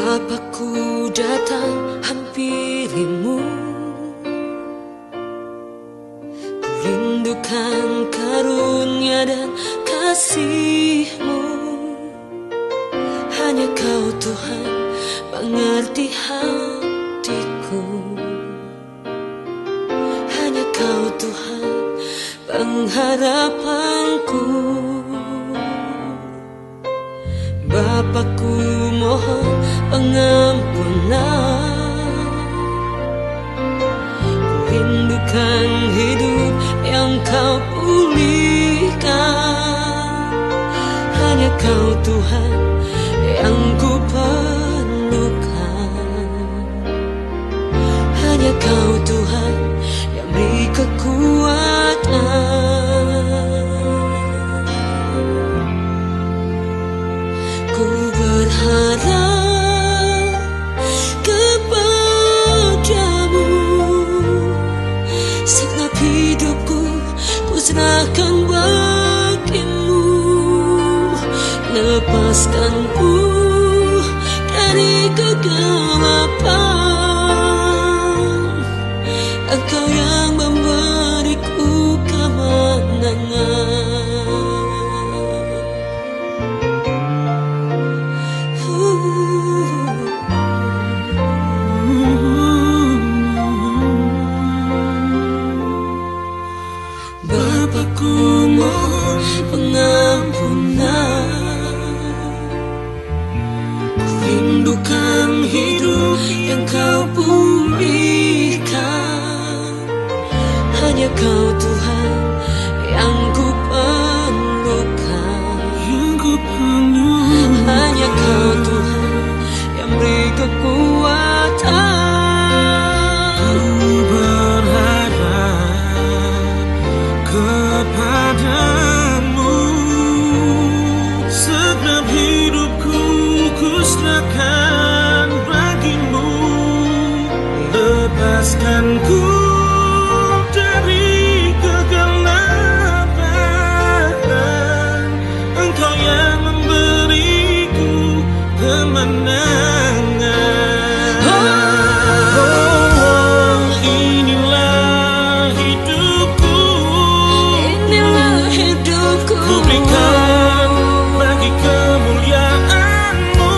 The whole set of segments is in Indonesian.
Bapakku datang hampirimu, ku rindukan karunia dan kasih-Mu. Hanya Kau Tuhan mengerti hatiku, hanya Kau Tuhan pengharapanku. Bapakku mohon pengampunan, ku rindukan hidup yang Kau pulihkan. Hanya Kau Tuhan yang ku perlukan, hanya Kau Tuhan yang beri kekuatan. Ku berharap kepadamu, segenap hidupku ku serahkan bagimu. Lepaskanku dari kegelapan, Engkau yang memberiku kemenangan. Bapakku mohon pengampunan, ku rindukan hidup yang Kau pulihkan. Hanya Kau Tuhan yang ku perlukan, hanya Kau Tuhan yang beri kekuatan. Kepadamu segenap hidupku ku serahkan bagimu. Lepaskanku dari kegelapan, Engkau yang memberiku kemenangan. Inilah hidupku, ku berikan bagi kemuliaan-Mu.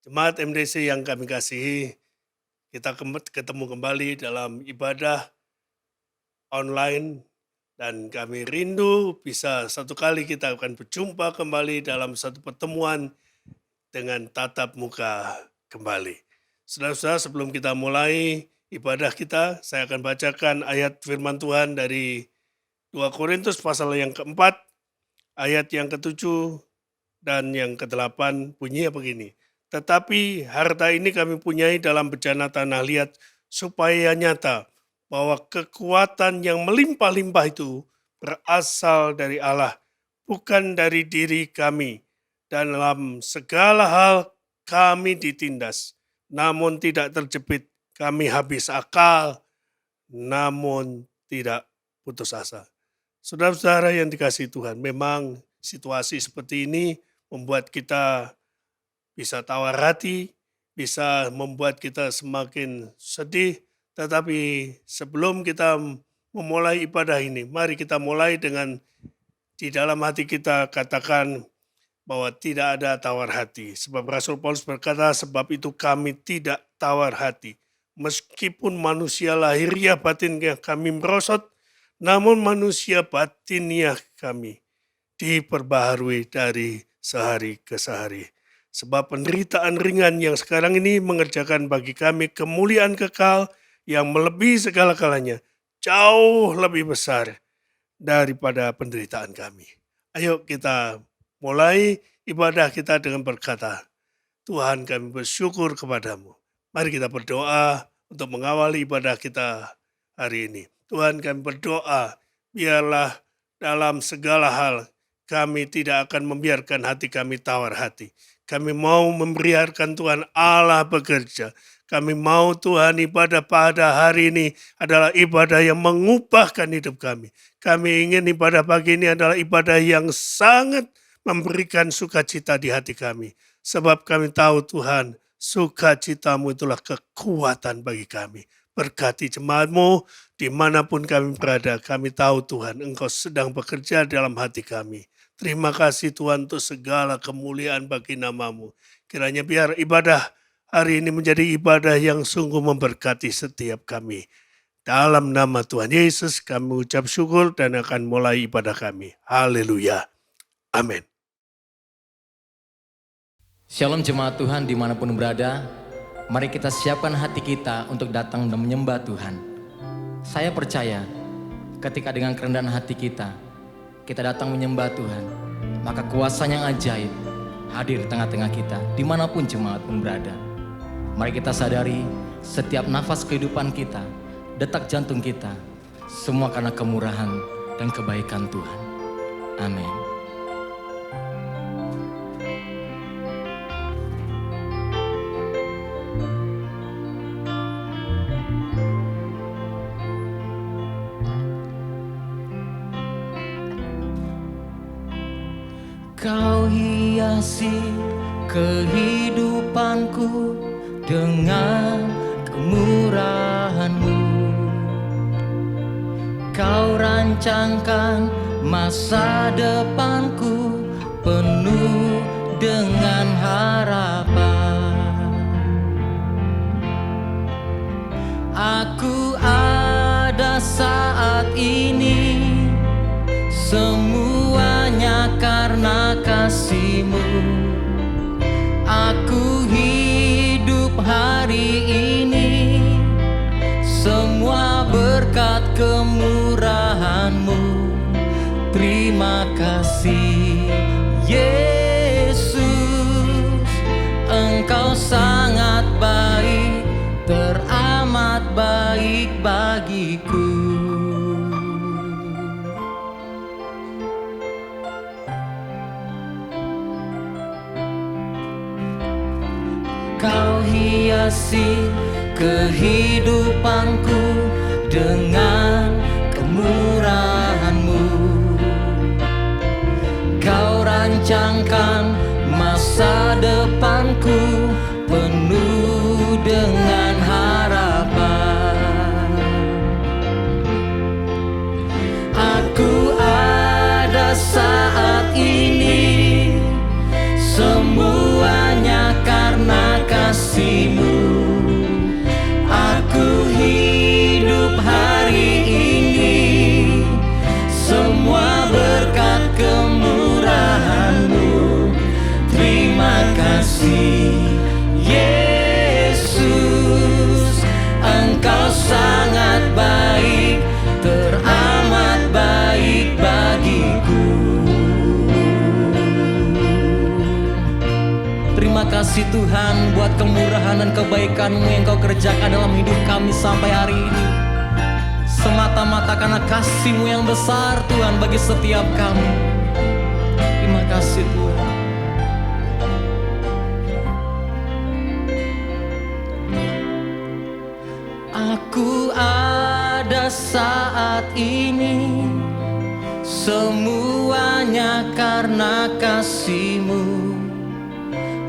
Jemaat MDC yang kami kasihi, kita ketemu kembali dalam ibadah online dan kami rindu bisa satu kali kita akan berjumpa kembali dalam satu pertemuan dengan tatap muka kembali. Saudara-saudara, sebelum kita mulai ibadah kita, saya akan bacakan ayat firman Tuhan dari 2 Korintus pasal yang keempat, ayat yang ke-7 dan yang ke-8 bunyinya begini. Tetapi harta ini kami punyai dalam bejana tanah liat supaya nyata bahwa kekuatan yang melimpah-limpah itu berasal dari Allah, bukan dari diri kami. Dan dalam segala hal kami ditindas, namun tidak terjepit. Kami habis akal, namun tidak putus asa. Saudara-saudara yang dikasihi Tuhan, memang situasi seperti ini membuat kita bisa tawar hati, bisa membuat kita semakin sedih. Tetapi sebelum kita memulai ibadah ini, mari kita mulai dengan di dalam hati kita katakan bahwa tidak ada tawar hati. Sebab Rasul Paulus berkata, sebab itu kami tidak tawar hati. Meskipun manusia lahiriah batinnya kami merosot, namun manusia batinnya kami diperbaharui dari sehari ke sehari. Sebab penderitaan ringan yang sekarang ini mengerjakan bagi kami kemuliaan kekal yang melebihi segala-galanya, jauh lebih besar daripada penderitaan kami. Ayo kita mulai ibadah kita dengan berkata, Tuhan, kami bersyukur kepadamu. Mari kita berdoa untuk mengawali ibadah kita hari ini. Tuhan, kami berdoa, biarlah dalam segala hal kami tidak akan membiarkan hati kami tawar hati. Kami mau membiarkan Tuhan Allah bekerja. Kami mau Tuhan ibadah pada hari ini adalah ibadah yang mengubahkan hidup kami. Kami ingin ibadah pagi ini adalah ibadah yang sangat memberikan sukacita di hati kami. Sebab kami tahu Tuhan, sukacitamu itulah kekuatan bagi kami. Berkati jemaatmu dimanapun kami berada. Kami tahu Tuhan, Engkau sedang bekerja dalam hati kami. Terima kasih Tuhan untuk segala kemuliaan bagi namamu. Kiranya biar ibadah hari ini menjadi ibadah yang sungguh memberkati setiap kami. Dalam nama Tuhan Yesus kami ucap syukur dan akan mulai ibadah kami. Haleluya. Amin. Shalom jemaat Tuhan dimanapun berada, mari kita siapkan hati kita untuk datang dan menyembah Tuhan. Saya percaya ketika dengan kerendahan hati kita datang menyembah Tuhan, maka kuasa yang ajaib hadir di tengah-tengah kita, dimanapun jemaat pun berada. Mari kita sadari setiap nafas kehidupan kita, detak jantung kita, semua karena kemurahan dan kebaikan Tuhan. Amin. Kau hiasi kehidupanku dengan kemurahan-Mu. Kau rancangkan masa depanku penuh dengan harapan. Aku ada saat ini, semuanya karena kasih-Mu. Aku hidup hari ini, semua berkat kemurahan-Mu. Terima kasih Yesus, Engkau sangat baik, teramat baik bagiku. Kau hiasi kehidupanku dengan kemurahan-Mu. Kau rancangkan masa depanku penuh dengan harapan. Aku ada saat ini, semuanya karena kasih-Mu. Aku hidup hari ini semua berkat kemurahan-Mu. Terima kasih Yesus, Engkau sangat baik, teramat baik bagiku. Terima kasih Tuhan buat kemurahan dan kebaikan-Mu yang Kau kerjakan dalam hidup kami sampai hari ini. Semata-mata karena kasih-Mu yang besar Tuhan bagi setiap kami. Terima kasih Tuhan. Aku ada saat ini semuanya karena kasih-Mu.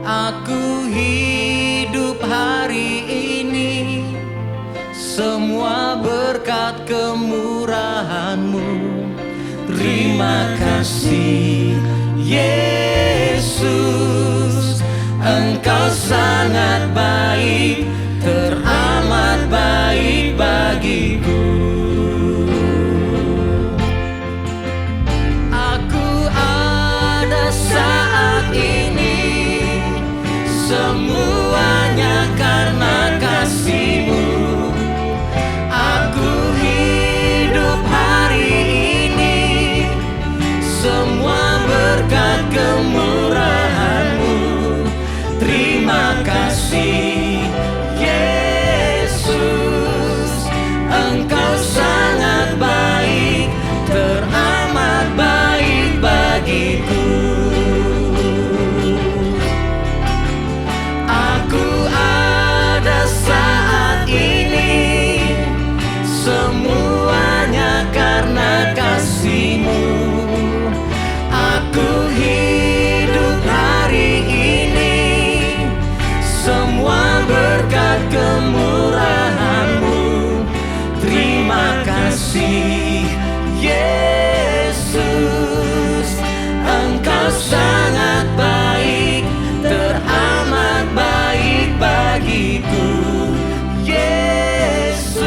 Aku hidup hari ini semua berkat kemurahan-Mu. Terima kasih Yesus, Engkau sangat baik, teramat baik bagiku. Aku ada saat ini semuanya karena kasih-Mu. Aku hidup hari ini semua berkat kemurahan-Mu. Terima kasih Yesus, Engkau sangat baik, teramat baik bagiku. Aku ada saat ini semuanya karena kasih-Mu. Aku hidup hari ini semua berkat kemurahan-Mu. Terima kasih Yesus, Engkau sangat baik, teramat baik bagiku. Yesus,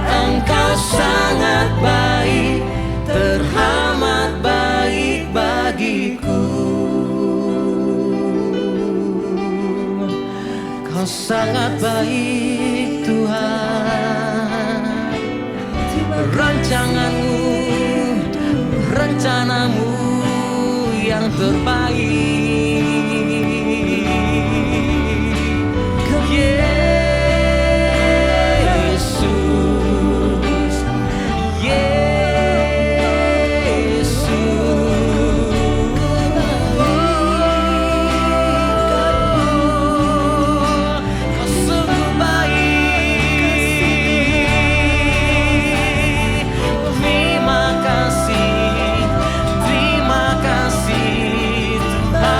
Engkau sangat baik, teramat baik bagiku. Kau sangat baik Tuhan. Rancangan-Mu, rencana-Mu yang terbaik. Yesus, Yesus, Kau sungguh baik. Terima kasih, terima kasih Tuhan.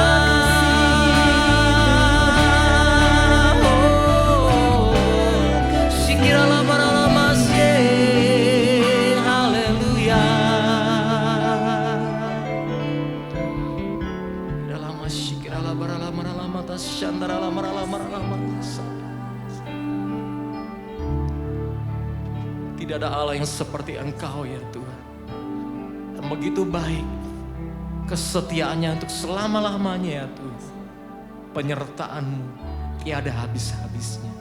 Shikirala barala masye, haleluya. Dalam shikirala barala marala mata shandarala marala marala mata. Tidak ada Allah yang seperti Engkau ya Tuhan. Dan begitu baik kesetiaannya untuk selama-lamanya ya Tuhan. Penyertaan-Mu tiada habis-habisnya.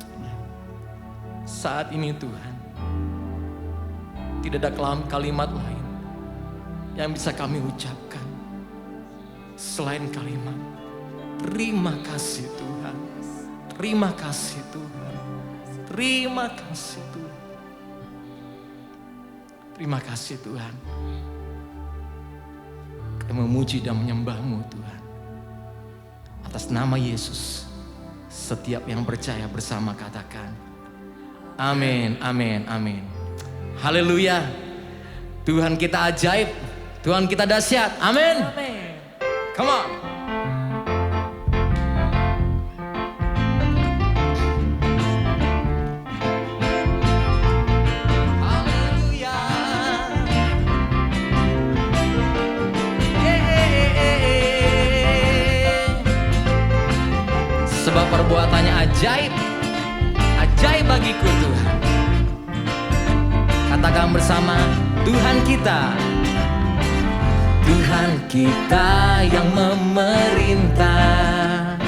Saat ini Tuhan, tidak ada kalimat lain yang bisa kami ucapkan selain kalimat terima kasih Tuhan. Terima kasih Tuhan. Terima kasih Tuhan. Terima kasih Tuhan. Kami memuji dan menyembah-Mu Tuhan. Atas nama Yesus, setiap yang percaya bersama katakan amin, amin, amin. Haleluya. Tuhan kita ajaib, Tuhan kita dahsyat. Amin. Come on. sebab perbuatannya ajaib, ajaib bagiku Tuhan. Katakan bersama, Tuhan kita, Tuhan kita yang memerintah.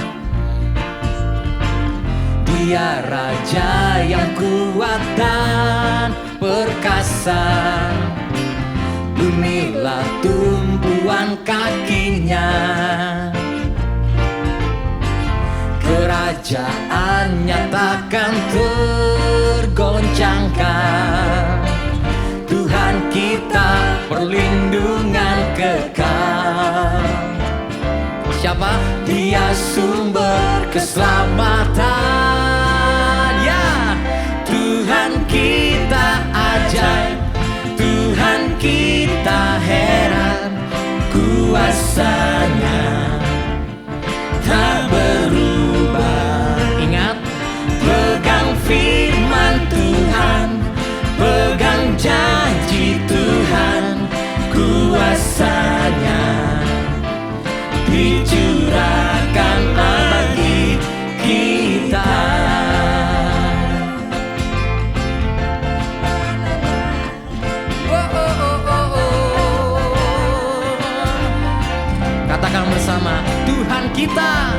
Dia Raja yang kuat dan perkasa, bumilah tumpuan kakinya. Kerajaannya takkan tergoncangkan. Tuhan kita perlindungan kekal. Siapa? Dia sumber keselamatan. Ya, Tuhan kita ajaib, Tuhan kita heran, kuasanya tak berubah. Ingat, pegang firman Tuhan, pegang janji Tuhan, kuasanya dicurahkan bagi kita. Katakan bersama, Tuhan kita,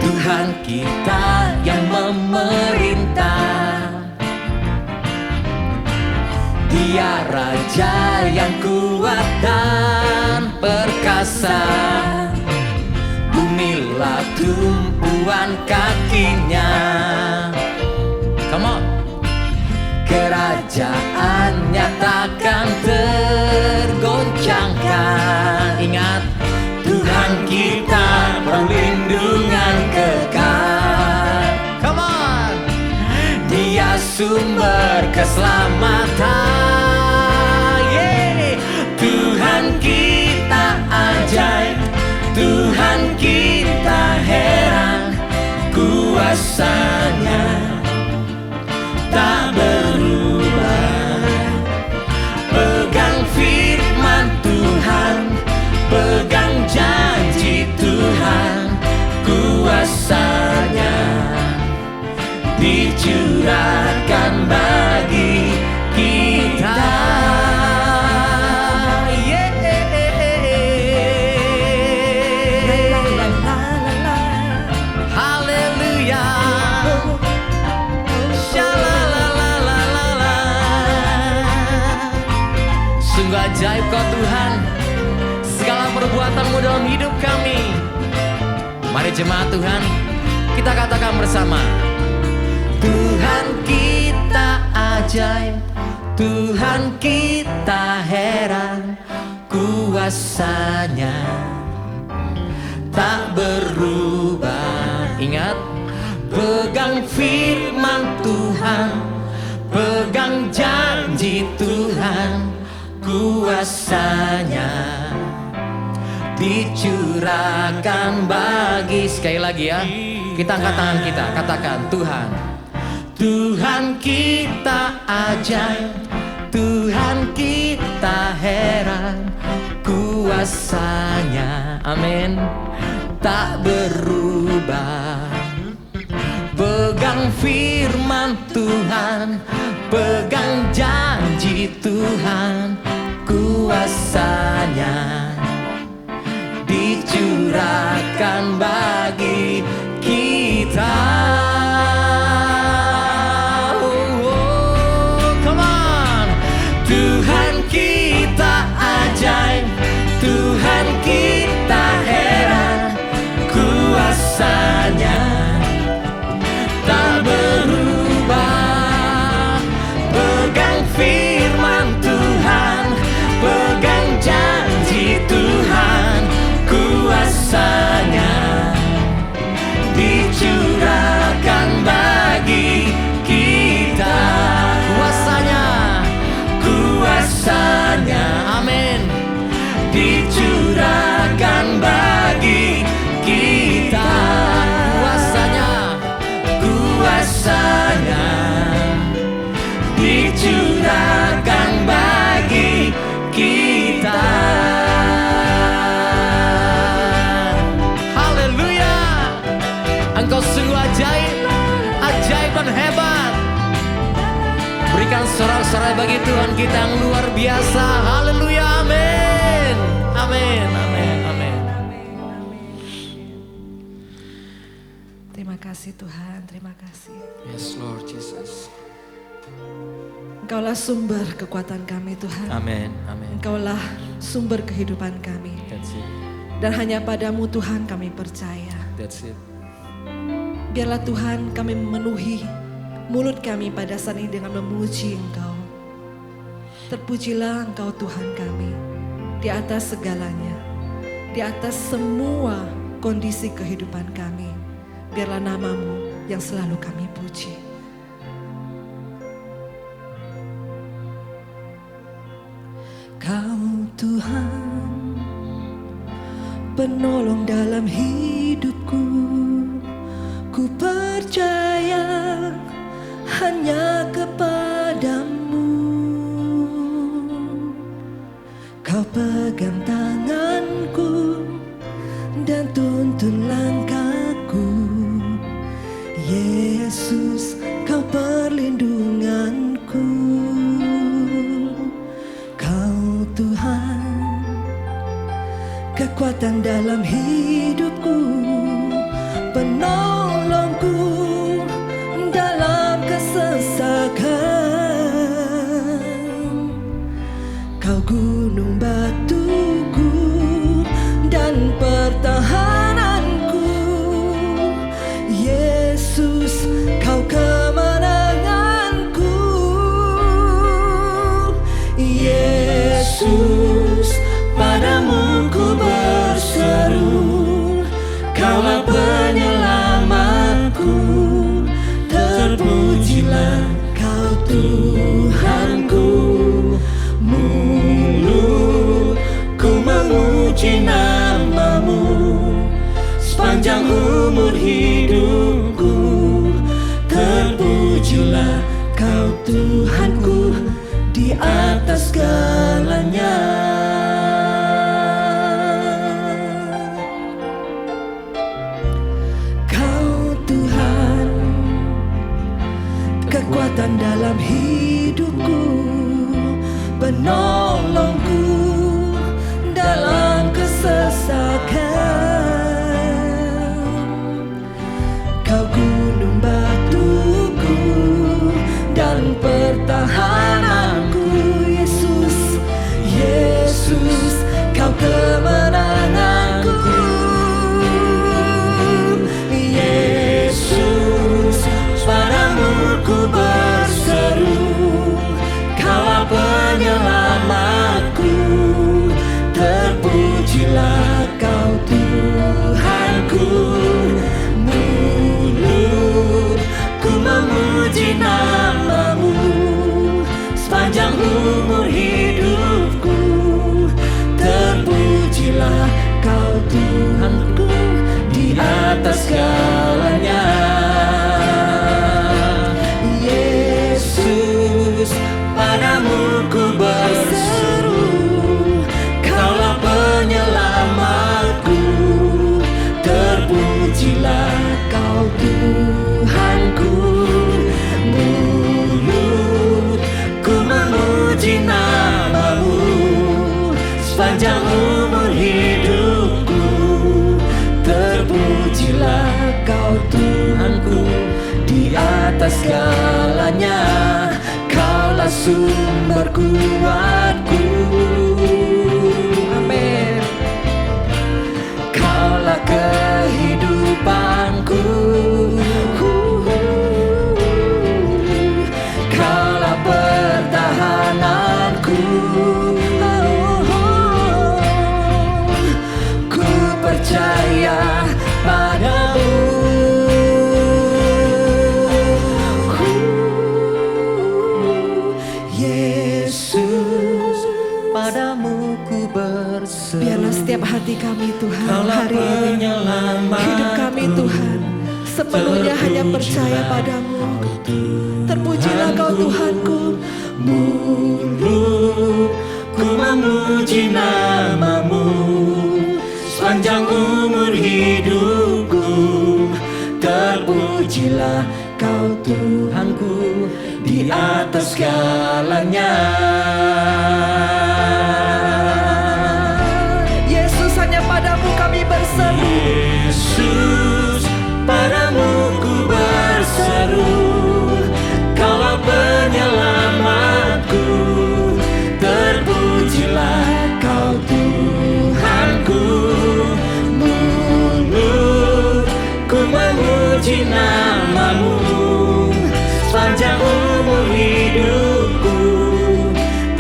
Tuhan kita yang memerintah. Dia Raja yang kuat dan perkasa, bumilah tumpuan kakinya. Come on. Kerajaannya takkan tergoncangkan. Ingat, Tuhan kita perlindungan kekal. Come on. Dia sumber keselamatan. Yeah. Tuhan kita ajaib, Tuhan kita heran, kuasanya tak berubah. Pegang firman Tuhan, pegang janji Tuhan, kuasanya dicurahkan bagi kita. Haleluya. Shalalalalala. Sungguh ajaib Kau Tuhan, segala perbuatan-Mu dalam hidup kami. Mari jemaat Tuhan, kita katakan bersama, Tuhan kita ajaib, Tuhan kita heran, kuasanya tak berubah. Ingat, pegang firman Tuhan, pegang janji Tuhan, kuasanya dicurahkan bagi. Sekali lagi ya, kita angkat tangan kita, katakan, Tuhan, Tuhan kita ajaib, Tuhan kita heran, kuasanya, amin, tak berubah. Pegang firman Tuhan, pegang janji Tuhan, kuasanya dicurahkan bagi kita. Come on. Tuhan kita ajaib, Tuhan kita heran, kuasanya tak berubah. Pegang firman Tuhan, pegang janji Tuhan, kuasanya dicurahkan sorak-sorai bagi Tuhan kita yang luar biasa. Haleluya, amin. Amin, amin, amin. Terima kasih Tuhan, terima kasih. Yes Lord Jesus. Engkaulah sumber kekuatan kami Tuhan. Amin, amin. Engkaulah sumber kehidupan kami. That's it, Dan hanya padamu Tuhan kami percaya. that's it. Biarlah Tuhan kami memenuhi mulut kami pada saat ini dengan memuji Engkau. Terpujilah Engkau Tuhan kami di atas segalanya. Di atas semua kondisi kehidupan kami. Biarlah namamu yang selalu kami puji. Kau Tuhan, penolong dalam hidupku. Ku percaya hanya kepadamu. Kau pegang tanganku dan tuntun langkahku. Yesus, kau perlindunganku. Kau Tuhan, kekuatan dalam hidupku, penolongku dalam kesesakan. Kau gunung batuku dan pertahananku. Yesus, kau kemenanganku. Yesus, padamu ku berseru. Kaulah penyelamatku. Terpujilah kau Tuhanku. Mulutku memuji namamu sepanjang umur hidupku. Terpujilah kau Tuhanku di atas segalanya. Kau Tuhan, kekuatan dalam hidupku, penolongku dalam kesesakan. Kau gunung batuku dan pertahananku. Yesus, Yesus, kau kemenanganku. Yesus, padamu ku berseru. Kaulah penyelamatku. Terpujilah kau Tuhanku. Mulutku memuji namamu sepanjang umur hidupku. Terpujilah kau Tuhanku di atas segalanya. Yesus, padamu ku berseru. Kaulah penyelamatku. Terpujilah kau Tuhanku. Mulutku memuji namamu sepanjang umur hidupku. Terpujilah kau Tuhanku di atas segalanya. Kaulah sumber kuatku. Amin. Kaulah kehidupanku. Kaulah pertahananku. Ku percaya padamu. Yesus, padamu ku berseru. Biarlah setiap hati kami Tuhan hari ini, hidup kami Tuhan, sepenuhnya hanya percaya padamu. Terpujilah kau Tuhanku. Mulutku memuji namamu sepanjang umur hidupku. Terpujilah kau Tuhanku di di atas segalanya. Yesus, hanya padamu kami berseru. Yesus, padamu ku berseru, Kaulah penyelamatku, terpujilah Kau Tuhanku. Mulutku memuji namamu, sepanjang umur hidupku,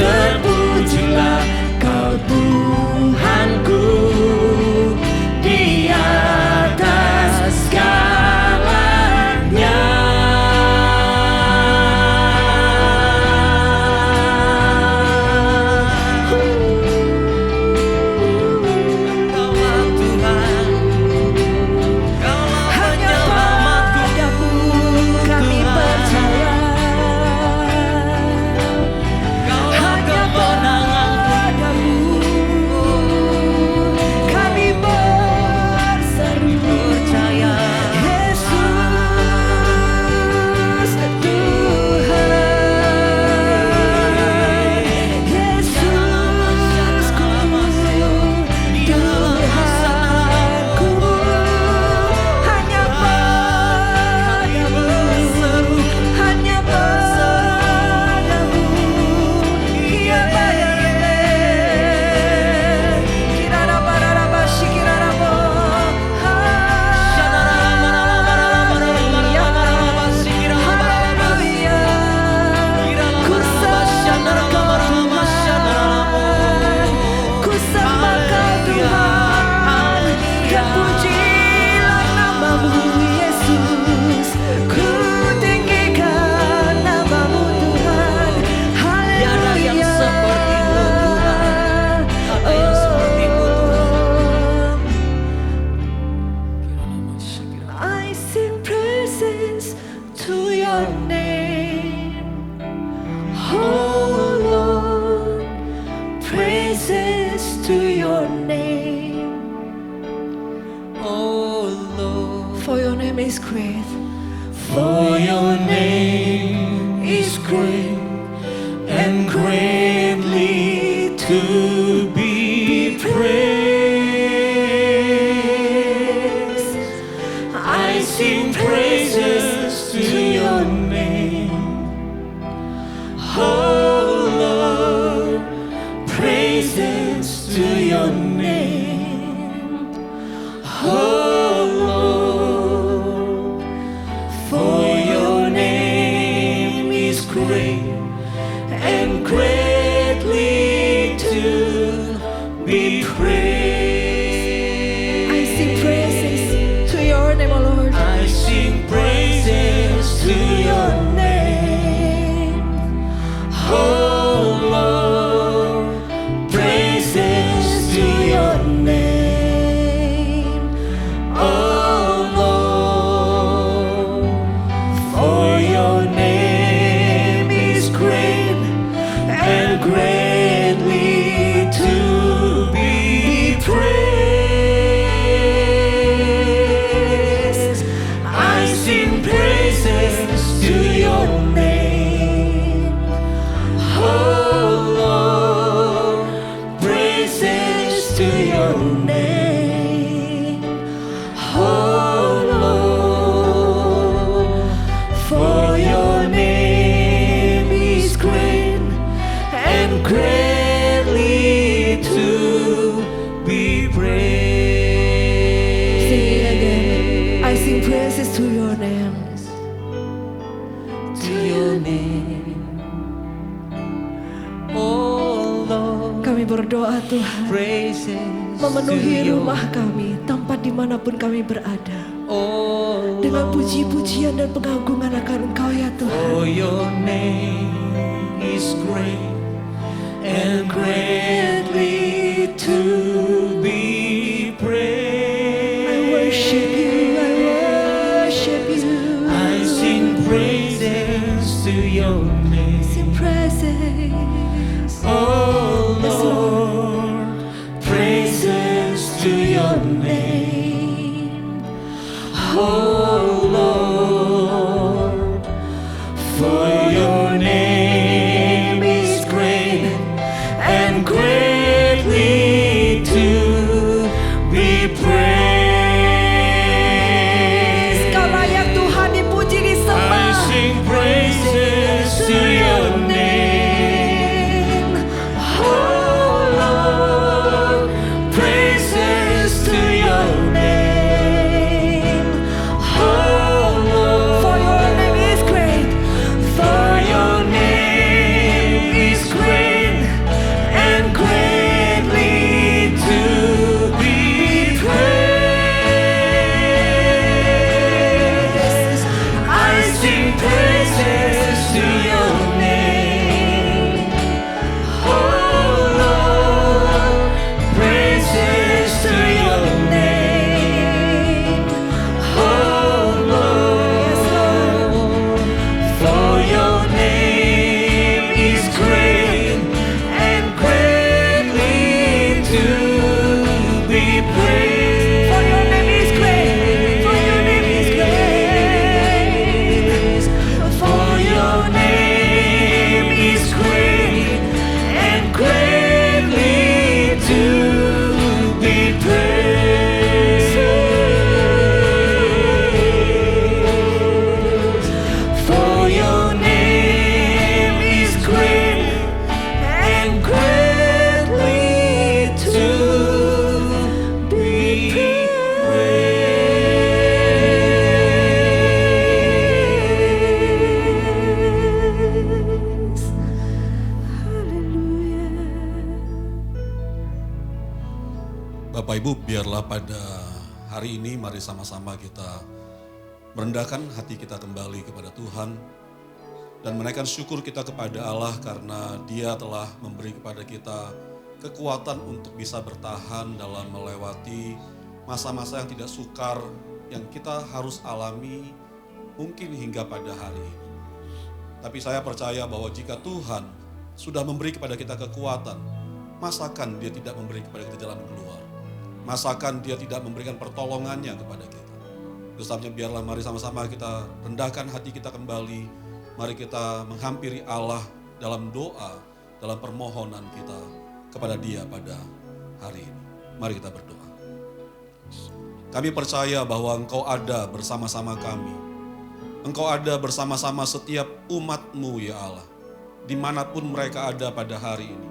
terpujilah Kau Tuhanku, di atas segalanya. Kaulah Tuhan, Kaulah penyelamatku, Kami percaya. Kaulah kemenanganku. Kami berseru. Percaya Yesus Tuhan, Yesusku, Tuhanku, hanya padamu, hanya padamu, Ia bayar kirana pararaba shikirarabo. Ku sembah Kau Tuhan, terpujilah namamu Yesus. Ku tinggikan namamu Tuhan. Tiada yang Haleluya. seperti-Mu Tuhan, tiada yang seperti-Mu I sing praises to your name, oh Lord, praises to your name, Oh Lord, for your name is great, for Your name is great and greatly to be praised. I sing praises to Your name, oh Lord, praises to Your name, oh Lord, for Your name is great and greatly to be praised. I sing praises to your name, O Lord. I sing praises to Your name, oh Lord, praises to Your name, oh Lord, for Your name is great and greatly to be praised. I sing praises to Your name, oh Lord, praises to Your name, oh Lord, for Your name is great and greatly to be praised. Sing it again. I sing praises to your name. To Your name, oh Lord, Kami berdoa Tuhan, praises memenuhi to Your rumah kami, tempat dimanapun kami berada, oh dengan Lord, puji-pujian dan pengagungan akan Engkau ya Tuhan. for Your name is great and greatly to be praised. I worship you, I worship you. I sing praises to Your name, Sing praises. oh Yes, Lord, praises to Your name, oh Lord, for Your pada hari ini mari sama-sama kita merendahkan hati kita kembali kepada Tuhan dan menaikkan syukur kita kepada Allah karena Dia telah memberi kepada kita kekuatan untuk bisa bertahan dalam melewati masa-masa yang tidak sukar yang kita harus alami mungkin hingga pada hari ini. Tapi saya percaya bahwa jika Tuhan sudah memberi kepada kita kekuatan, masakan Dia tidak memberi kepada kita jalan keluar? Masakan Dia tidak memberikan pertolongannya kepada kita? Itu sebabnya biarlah mari sama-sama kita rendahkan hati kita kembali. Mari kita menghampiri Allah dalam doa, dalam permohonan kita kepada Dia pada hari ini. Mari kita berdoa. Kami percaya bahwa Engkau ada bersama-sama kami. Engkau ada bersama-sama setiap umat-Mu ya Allah. Dimanapun mereka ada pada hari ini.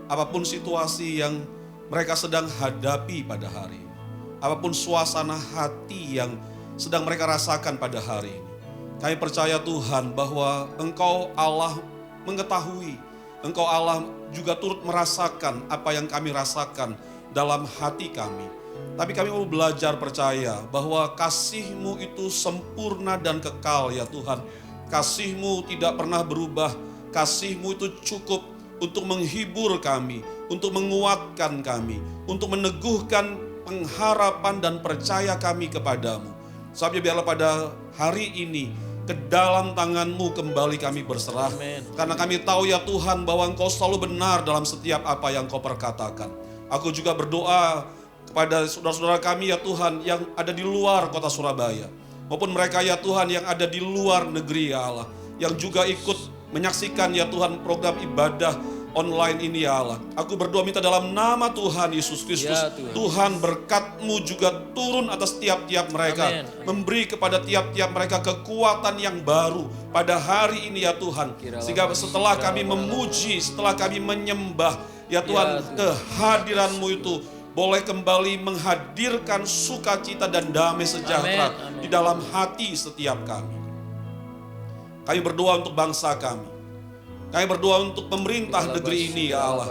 Apapun situasi yang mereka sedang hadapi pada hari ini. Apapun suasana hati yang sedang mereka rasakan pada hari ini. Kami percaya Tuhan bahwa Engkau Allah mengetahui. Engkau Allah juga turut merasakan apa yang kami rasakan dalam hati kami. Tapi kami mau belajar percaya bahwa kasih-Mu itu sempurna dan kekal ya Tuhan. Kasih-Mu tidak pernah berubah. Kasih-Mu itu cukup untuk menghibur kami, untuk menguatkan kami, untuk meneguhkan pengharapan dan percaya kami kepadamu. Sebabnya biarlah pada hari ini ke dalam tangan-Mu kembali kami berserah. Amen. Karena kami tahu ya Tuhan bahwa Engkau selalu benar dalam setiap apa yang Kau perkatakan. Aku juga berdoa kepada saudara-saudara kami ya Tuhan yang ada di luar kota Surabaya. Maupun mereka ya Tuhan yang ada di luar negeri ya Allah. Yang juga ikut menyaksikan ya Tuhan program ibadah online ini ya Allah. Aku berdoa minta dalam nama Tuhan Yesus Kristus. Ya, Tuhan. Tuhan berkat-Mu juga turun atas tiap-tiap mereka. Amen. Memberi kepada tiap-tiap mereka kekuatan yang baru pada hari ini ya Tuhan. Sehingga setelah kami memuji, setelah kami menyembah ya Tuhan, kehadiran-Mu itu boleh kembali menghadirkan sukacita dan damai sejahtera Amen. Amen. di dalam hati setiap kami. Kami berdoa untuk bangsa kami. Kami berdoa untuk pemerintah negeri ini ya Allah.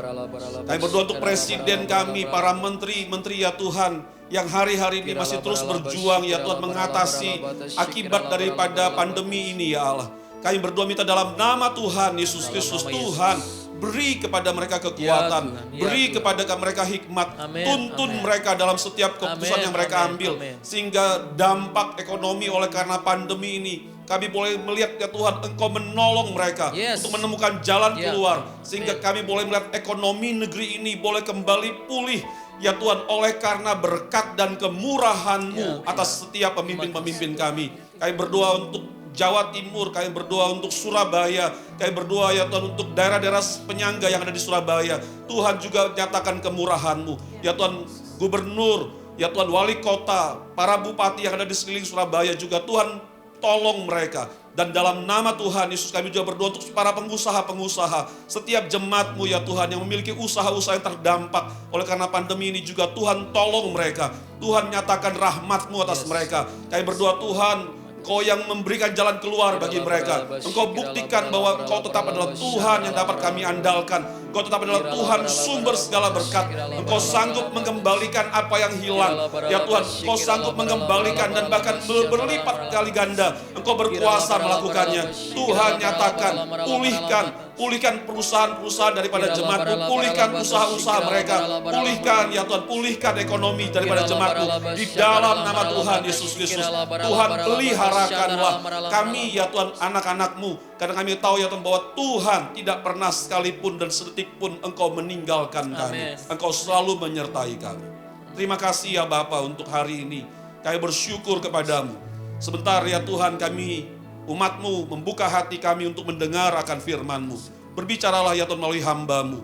Kami berdoa untuk presiden kami, para menteri-menteri ya Tuhan, yang hari-hari ini masih terus berjuang ya Tuhan mengatasi akibat daripada pandemi ini ya Allah. Kami berdoa minta dalam nama Tuhan Yesus Kristus, Tuhan beri kepada mereka kekuatan, beri kepada mereka hikmat, tuntun mereka dalam setiap keputusan yang mereka ambil, sehingga dampak ekonomi oleh karena pandemi ini kami boleh melihat ya Tuhan Engkau menolong mereka untuk menemukan jalan keluar, sehingga kami boleh melihat ekonomi negeri ini boleh kembali pulih ya Tuhan oleh karena berkat dan kemurahan-Mu atas setiap pemimpin-pemimpin kami. Kami berdoa untuk Jawa Timur, kami berdoa untuk Surabaya, kami berdoa ya Tuhan untuk daerah-daerah penyangga yang ada di Surabaya. Tuhan juga nyatakan kemurahan-Mu. Ya Tuhan gubernur, ya Tuhan wali kota, para bupati yang ada di sekeliling Surabaya juga Tuhan tolong mereka. Dan dalam nama Tuhan Yesus kami juga berdoa untuk para pengusaha-pengusaha, setiap jemaat-Mu ya Tuhan yang memiliki usaha-usaha yang terdampak oleh karena pandemi ini juga Tuhan tolong mereka. Tuhan nyatakan rahmat-Mu atas mereka. Kami berdoa Tuhan, Engkau yang memberikan jalan keluar bagi mereka. Engkau buktikan bahwa Engkau tetap adalah Tuhan yang dapat kami andalkan. Engkau tetap adalah Tuhan sumber segala berkat. Engkau sanggup mengembalikan apa yang hilang. Ya Tuhan, Engkau sanggup mengembalikan dan bahkan berlipat kali ganda. Engkau berkuasa melakukannya. Tuhan nyatakan, pulihkan perusahaan-perusahaan daripada jemaat-Mu, pulihkan usaha-usaha mereka, pulihkan ya Tuhan, pulihkan ekonomi daripada jemaat-Mu. Di dalam nama Tuhan Yesus Kristus, Tuhan peliharakanlah kami ya Tuhan, anak-anak-Mu. Karena kami tahu ya Tuhan bahwa Tuhan tidak pernah sekalipun dan sedetik pun Engkau meninggalkan kami. Engkau selalu menyertai kami. Terima kasih ya Bapa untuk hari ini. Kami bersyukur kepadamu. Sebentar ya Tuhan kami umat-Mu membuka hati kami untuk mendengar akan firman-Mu. Berbicaralah ya Tuhan melalui hamba-Mu.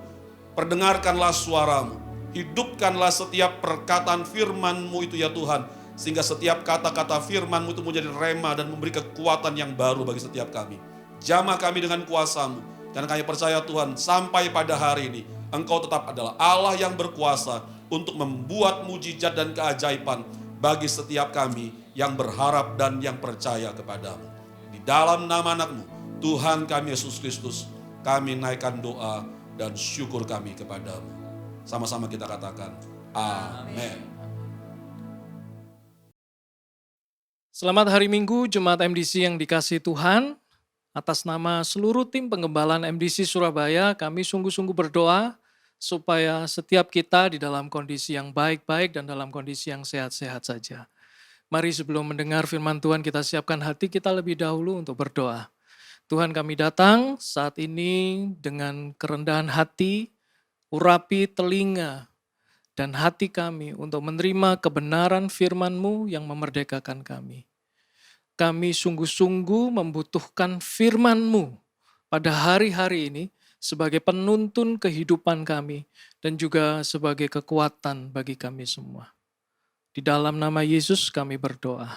Perdengarkanlah suara-Mu. Hidupkanlah setiap perkataan firman-Mu itu ya Tuhan. Sehingga setiap kata-kata firman-Mu itu menjadi rema dan memberi kekuatan yang baru bagi setiap kami. Jamah kami dengan kuasa-Mu. Karena kami percaya Tuhan sampai pada hari ini Engkau tetap adalah Allah yang berkuasa untuk membuat mujizat dan keajaiban bagi setiap kami yang berharap dan yang percaya kepadamu. Di dalam nama anak-Mu, Tuhan kami Yesus Kristus, kami naikkan doa dan syukur kami kepadamu. Sama-sama kita katakan, amin. Selamat hari Minggu, Jemaat MDC yang dikasihi Tuhan. Atas nama seluruh tim penggembalaan MDC Surabaya, kami sungguh-sungguh berdoa supaya setiap kita di dalam kondisi yang baik-baik dan dalam kondisi yang sehat-sehat saja. Mari sebelum mendengar firman Tuhan, kita siapkan hati kita lebih dahulu untuk berdoa. Tuhan, kami datang saat ini dengan kerendahan hati, urapi telinga dan hati kami untuk menerima kebenaran firman-Mu yang memerdekakan kami. Kami sungguh-sungguh membutuhkan firman-Mu pada hari-hari ini sebagai penuntun kehidupan kami dan juga sebagai kekuatan bagi kami semua. Di dalam nama Yesus kami berdoa.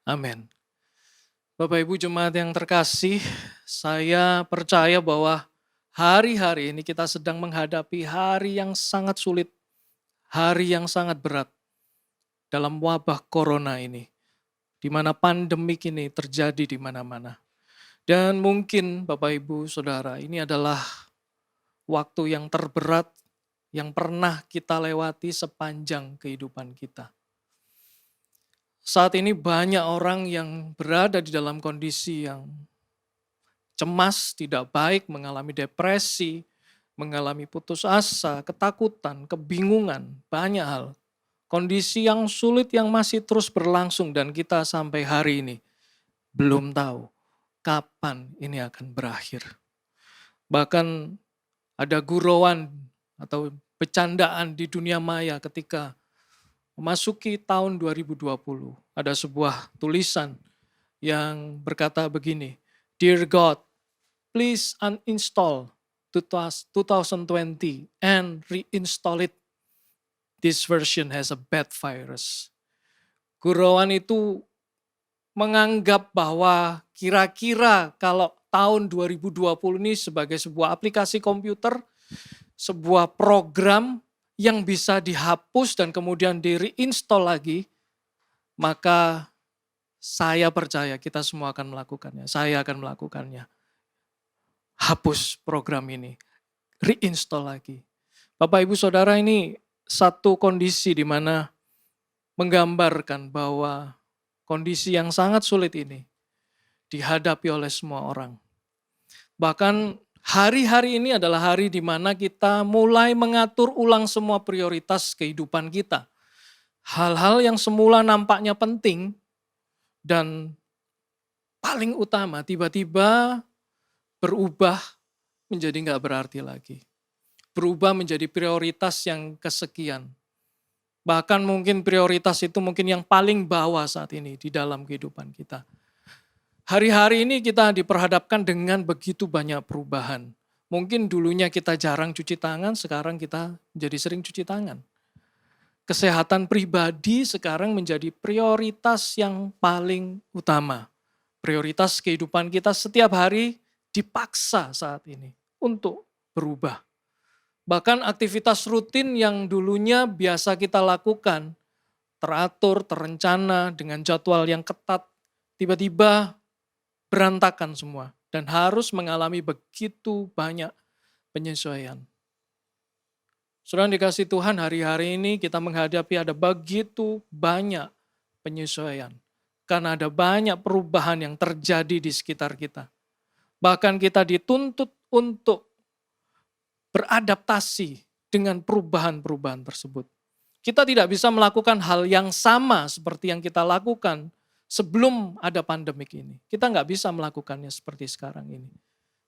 Amin. Bapak Ibu jemaat yang terkasih, saya percaya bahwa hari-hari ini kita sedang menghadapi hari yang sangat sulit, hari yang sangat berat dalam wabah corona ini, di mana pandemik ini terjadi di mana-mana. Dan mungkin Bapak Ibu Saudara, ini adalah waktu yang terberat yang pernah kita lewati sepanjang kehidupan kita. Saat ini banyak orang yang berada di dalam kondisi yang cemas, tidak baik, mengalami depresi, mengalami putus asa, ketakutan, kebingungan, banyak hal. Kondisi yang sulit yang masih terus berlangsung dan kita sampai hari ini belum tahu kapan ini akan berakhir. Bahkan ada gurauan atau bercandaan di dunia maya ketika memasuki tahun 2020. Ada sebuah tulisan yang berkata begini, "Dear God, please uninstall 2020 and reinstall it. This version has a bad virus." Gurauan itu menganggap bahwa kira-kira kalau tahun 2020 ini sebagai sebuah aplikasi komputer, sebuah program yang bisa dihapus dan kemudian di-reinstall lagi, maka saya percaya kita semua akan melakukannya. Saya akan melakukannya. Hapus program ini, reinstall lagi. Bapak Ibu Saudara, ini satu kondisi di mana menggambarkan bahwa kondisi yang sangat sulit ini dihadapi oleh semua orang. Bahkan hari-hari ini adalah hari di mana kita mulai mengatur ulang semua prioritas kehidupan kita. Hal-hal yang semula nampaknya penting dan paling utama tiba-tiba berubah menjadi nggak berarti lagi. Berubah menjadi prioritas yang kesekian. Bahkan mungkin prioritas itu mungkin yang paling bawah saat ini di dalam kehidupan kita. Hari-hari ini kita diperhadapkan dengan begitu banyak perubahan. Mungkin dulunya kita jarang cuci tangan, sekarang kita jadi sering cuci tangan. Kesehatan pribadi sekarang menjadi prioritas yang paling utama. Prioritas kehidupan kita setiap hari dipaksa saat ini untuk berubah. Bahkan aktivitas rutin yang dulunya biasa kita lakukan, teratur, terencana dengan jadwal yang ketat, tiba-tiba berantakan semua dan harus mengalami begitu banyak penyesuaian. Saudara dikasih Tuhan, hari-hari ini kita menghadapi ada begitu banyak penyesuaian. Karena ada banyak perubahan yang terjadi di sekitar kita. Bahkan kita dituntut untuk beradaptasi dengan perubahan-perubahan tersebut. Kita tidak bisa melakukan hal yang sama seperti yang kita lakukan sebelum ada pandemik ini. Kita nggak bisa melakukannya seperti sekarang ini.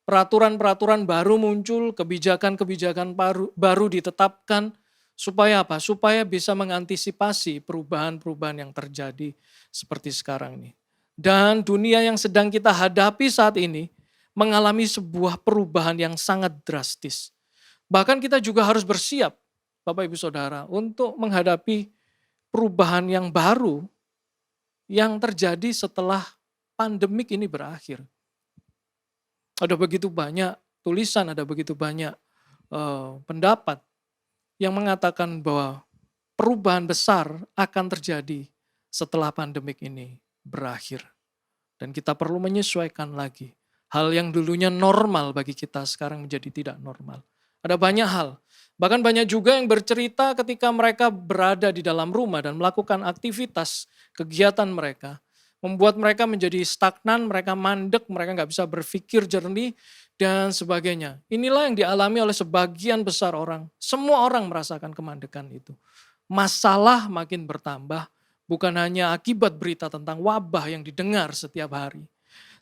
Peraturan-peraturan baru muncul, kebijakan-kebijakan baru ditetapkan, supaya apa? Supaya bisa mengantisipasi perubahan-perubahan yang terjadi seperti sekarang ini. Dan dunia yang sedang kita hadapi saat ini mengalami sebuah perubahan yang sangat drastis. Bahkan kita juga harus bersiap, Bapak Ibu Saudara, untuk menghadapi perubahan yang baru yang terjadi setelah pandemik ini berakhir. Ada begitu banyak tulisan, ada begitu banyak pendapat yang mengatakan bahwa perubahan besar akan terjadi setelah pandemik ini berakhir. Dan kita perlu menyesuaikan lagi. Hal yang dulunya normal bagi kita sekarang menjadi tidak normal. Ada banyak hal. Bahkan banyak juga yang bercerita ketika mereka berada di dalam rumah dan melakukan aktivitas kegiatan mereka. membuat mereka menjadi stagnan, mereka mandek, mereka nggak bisa berpikir jernih, dan sebagainya. Inilah yang dialami oleh sebagian besar orang. Semua orang merasakan kemandekan itu. Masalah makin bertambah, bukan hanya akibat berita tentang wabah yang didengar setiap hari,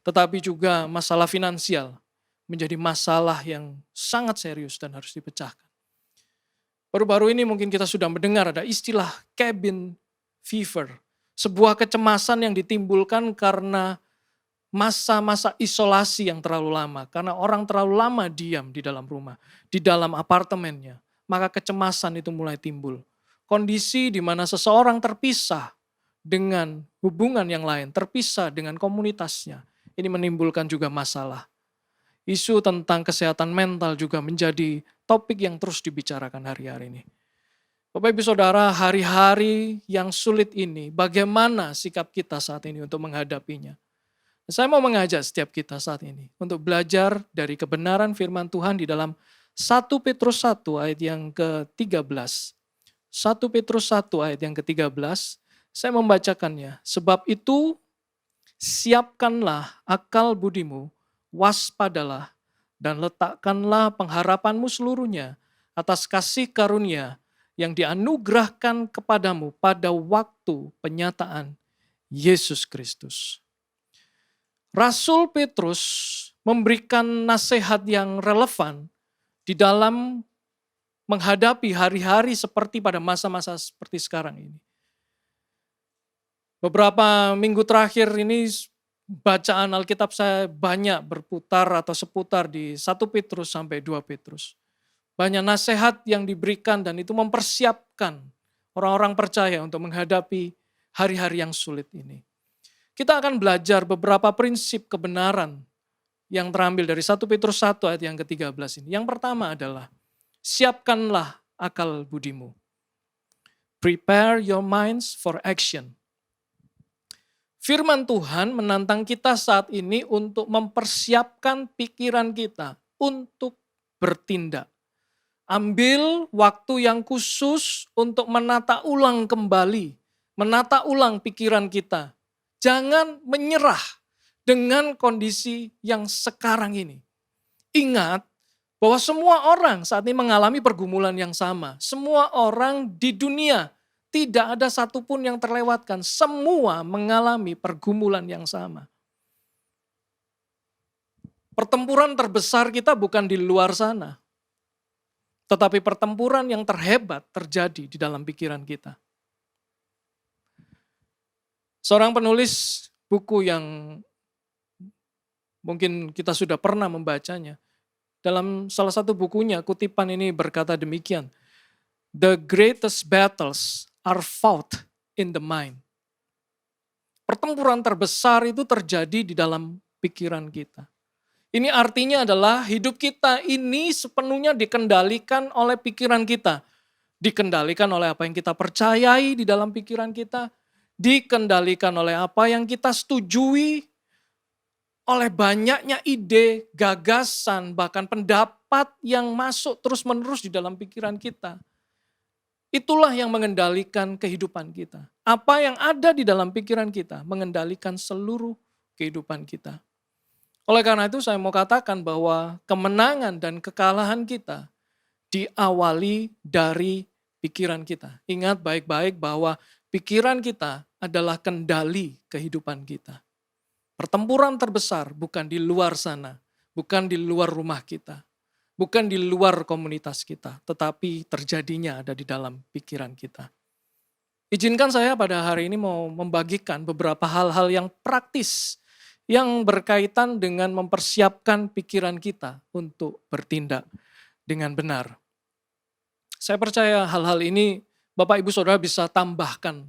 tetapi juga masalah finansial menjadi masalah yang sangat serius dan harus dipecahkan. Baru-baru ini mungkin kita sudah mendengar ada istilah cabin fever, sebuah kecemasan yang ditimbulkan karena masa-masa isolasi yang terlalu lama, karena orang terlalu lama diam di dalam rumah, di dalam apartemennya, maka kecemasan itu mulai timbul. Kondisi di mana seseorang terpisah dengan hubungan yang lain, terpisah dengan komunitasnya, ini menimbulkan juga masalah. Isu tentang kesehatan mental juga menjadi topik yang terus dibicarakan hari-hari ini. Bapak Ibu Saudara, hari-hari yang sulit ini, bagaimana sikap kita saat ini untuk menghadapinya? Saya mau mengajak setiap kita saat ini untuk belajar dari kebenaran firman Tuhan di dalam 1 Petrus 1 ayat yang ke-13. 1 Petrus 1 ayat yang ke-13, saya membacakannya. Sebab itu, siapkanlah akal budimu, waspadalah, dan letakkanlah pengharapanmu seluruhnya atas kasih karunia yang dianugerahkan kepadamu pada waktu penyataan Yesus Kristus. Rasul Petrus memberikan nasihat yang relevan di dalam menghadapi hari-hari seperti pada masa-masa seperti sekarang ini. Beberapa minggu terakhir ini bacaan Alkitab saya banyak berputar atau seputar di 1 Petrus sampai 2 Petrus. Banyak nasihat yang diberikan dan itu mempersiapkan orang-orang percaya untuk menghadapi hari-hari yang sulit ini. Kita akan belajar beberapa prinsip kebenaran yang terambil dari 1 Petrus 1 ayat yang ke-13 ini. Yang pertama adalah, siapkanlah akal budimu. Prepare your minds for action. Firman Tuhan menantang kita saat ini untuk mempersiapkan pikiran kita untuk bertindak. Ambil waktu yang khusus untuk menata ulang kembali, menata ulang pikiran kita. Jangan menyerah dengan kondisi yang sekarang ini. Ingat bahwa semua orang saat ini mengalami pergumulan yang sama. Semua orang di dunia, tidak ada satupun yang terlewatkan. Semua mengalami pergumulan yang sama. Pertempuran terbesar kita bukan di luar sana. Tetapi pertempuran yang terhebat terjadi di dalam pikiran kita. Seorang penulis buku yang mungkin kita sudah pernah membacanya. Dalam salah satu bukunya, kutipan ini berkata demikian. The greatest battles are fought in the mind. Pertempuran terbesar itu terjadi di dalam pikiran kita. Ini artinya adalah hidup kita ini sepenuhnya dikendalikan oleh pikiran kita. Dikendalikan oleh apa yang kita percayai di dalam pikiran kita. Dikendalikan oleh apa yang kita setujui. Oleh banyaknya ide, gagasan, bahkan pendapat yang masuk terus-menerus di dalam pikiran kita. Itulah yang mengendalikan kehidupan kita. Apa yang ada di dalam pikiran kita mengendalikan seluruh kehidupan kita. Oleh karena itu saya mau katakan bahwa kemenangan dan kekalahan kita diawali dari pikiran kita. Ingat baik-baik bahwa pikiran kita adalah kendali kehidupan kita. Pertempuran terbesar bukan di luar sana, bukan di luar rumah kita. Bukan di luar komunitas kita, tetapi terjadinya ada di dalam pikiran kita. Izinkan saya pada hari ini mau membagikan beberapa hal-hal yang praktis yang berkaitan dengan mempersiapkan pikiran kita untuk bertindak dengan benar. Saya percaya hal-hal ini Bapak Ibu Saudara bisa tambahkan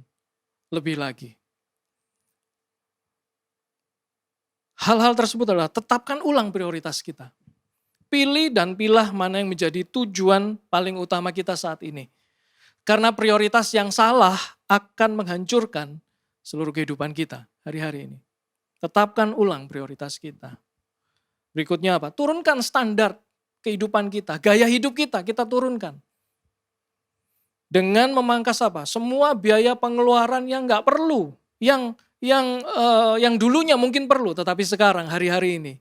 lebih lagi. Hal-hal tersebut adalah tetapkan ulang prioritas kita. Pilih dan pilah mana yang menjadi tujuan paling utama kita saat ini. Karena prioritas yang salah akan menghancurkan seluruh kehidupan kita hari-hari ini. Tetapkan ulang prioritas kita. Berikutnya apa? Turunkan standar kehidupan kita, gaya hidup kita turunkan. Dengan memangkas apa? Semua biaya pengeluaran yang nggak perlu, yang yang dulunya mungkin perlu, tetapi sekarang hari-hari ini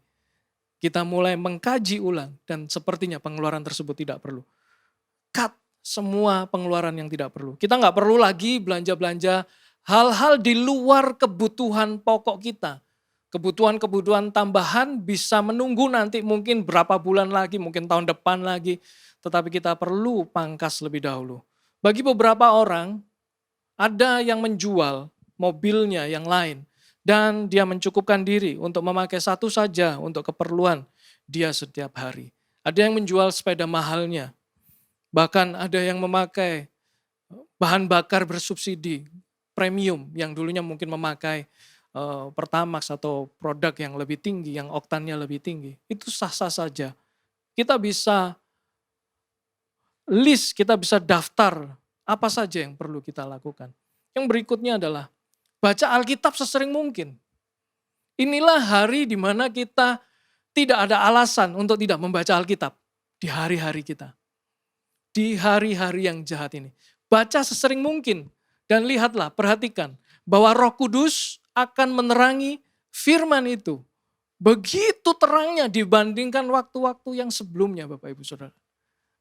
kita mulai mengkaji ulang dan sepertinya pengeluaran tersebut tidak perlu. Cut semua pengeluaran yang tidak perlu. Kita nggak perlu lagi belanja-belanja hal-hal di luar kebutuhan pokok kita. Kebutuhan-kebutuhan tambahan bisa menunggu nanti mungkin berapa bulan lagi, mungkin tahun depan lagi. Tetapi kita perlu pangkas lebih dahulu. Bagi beberapa orang, ada yang menjual mobilnya yang lain. Dan dia mencukupkan diri untuk memakai satu saja untuk keperluan dia setiap hari. Ada yang menjual sepeda mahalnya. Bahkan ada yang memakai bahan bakar bersubsidi, premium, yang dulunya mungkin memakai Pertamax atau produk yang lebih tinggi, yang oktannya lebih tinggi. Itu sah-sah saja. Kita bisa list, kita bisa daftar apa saja yang perlu kita lakukan. Yang berikutnya adalah baca Alkitab sesering mungkin. Inilah hari di mana kita tidak ada alasan untuk tidak membaca Alkitab di hari-hari kita. Di hari-hari yang jahat ini. Baca sesering mungkin dan lihatlah, perhatikan bahwa Roh Kudus akan menerangi firman itu. Begitu terangnya dibandingkan waktu-waktu yang sebelumnya Bapak Ibu Saudara.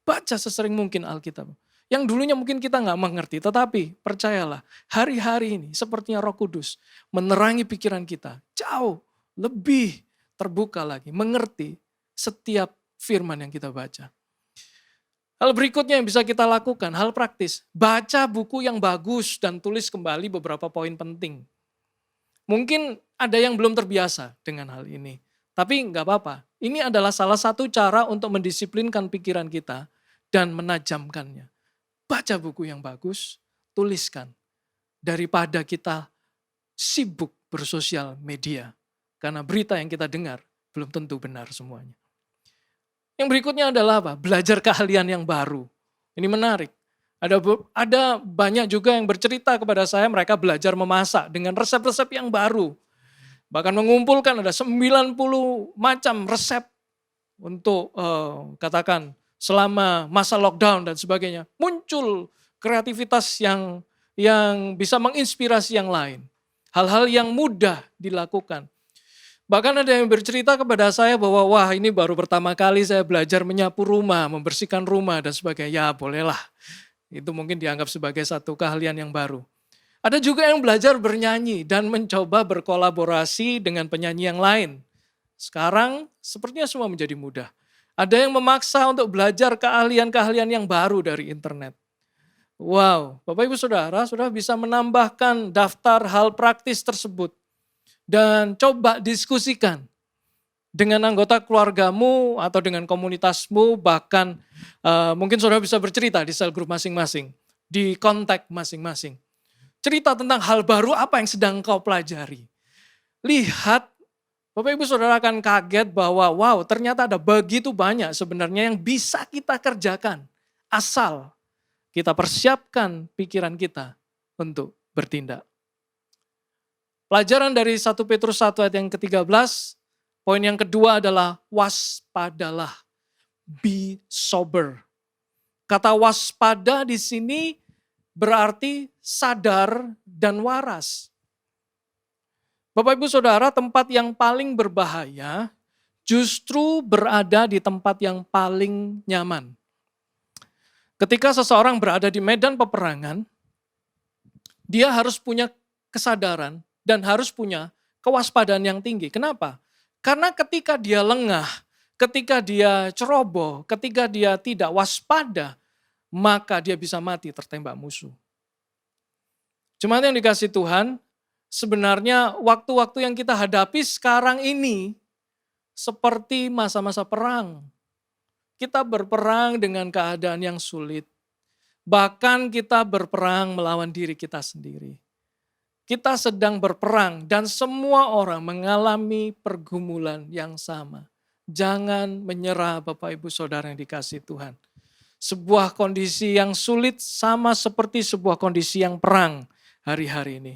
Baca sesering mungkin Alkitab. Yang dulunya mungkin kita nggak mengerti, tetapi percayalah hari-hari ini sepertinya Roh Kudus menerangi pikiran kita jauh lebih terbuka lagi, mengerti setiap firman yang kita baca. Hal berikutnya yang bisa kita lakukan, hal praktis, baca buku yang bagus dan tulis kembali beberapa poin penting. Mungkin ada yang belum terbiasa dengan hal ini, tapi nggak apa-apa. Ini adalah salah satu cara untuk mendisiplinkan pikiran kita dan menajamkannya. Baca buku yang bagus, tuliskan. Daripada kita sibuk bersosial media. Karena berita yang kita dengar belum tentu benar semuanya. Yang berikutnya adalah apa? Belajar keahlian yang baru. Ini menarik. Ada banyak juga yang bercerita kepada saya mereka belajar memasak dengan resep-resep yang baru. Bahkan mengumpulkan ada 90 macam resep untuk katakan selama masa lockdown dan sebagainya, muncul kreativitas yang bisa menginspirasi yang lain. Hal-hal yang mudah dilakukan. Bahkan ada yang bercerita kepada saya bahwa wah ini baru pertama kali saya belajar menyapu rumah, membersihkan rumah dan sebagainya. Ya bolehlah, itu mungkin dianggap sebagai satu keahlian yang baru. Ada juga yang belajar bernyanyi dan mencoba berkolaborasi dengan penyanyi yang lain. Sekarang sepertinya semua menjadi mudah. Ada yang memaksa untuk belajar keahlian-keahlian yang baru dari internet. Wow, Bapak Ibu Saudara sudah bisa menambahkan daftar hal praktis tersebut. Dan coba diskusikan dengan anggota keluargamu atau dengan komunitasmu, bahkan mungkin saudara bisa bercerita di sel grup masing-masing, di kontak masing-masing. Cerita tentang hal baru apa yang sedang kau pelajari. Lihat, Bapak Ibu Saudara akan kaget bahwa wow ternyata ada begitu banyak sebenarnya yang bisa kita kerjakan. Asal kita persiapkan pikiran kita untuk bertindak. Pelajaran dari 1 Petrus 1 ayat yang ke-13, poin yang kedua adalah waspadalah. Be sober. Kata waspada di sini berarti sadar dan waras. Bapak Ibu Saudara, tempat yang paling berbahaya justru berada di tempat yang paling nyaman. Ketika seseorang berada di medan peperangan, dia harus punya kesadaran dan harus punya kewaspadaan yang tinggi. Kenapa? Karena ketika dia lengah, ketika dia ceroboh, ketika dia tidak waspada, maka dia bisa mati tertembak musuh. Jemaat yang dikasihi Tuhan, sebenarnya waktu-waktu yang kita hadapi sekarang ini seperti masa-masa perang. Kita berperang dengan keadaan yang sulit. Bahkan kita berperang melawan diri kita sendiri. Kita sedang berperang dan semua orang mengalami pergumulan yang sama. Jangan menyerah Bapak Ibu Saudara yang dikasihi Tuhan. Sebuah kondisi yang sulit sama seperti sebuah kondisi yang perang hari-hari ini.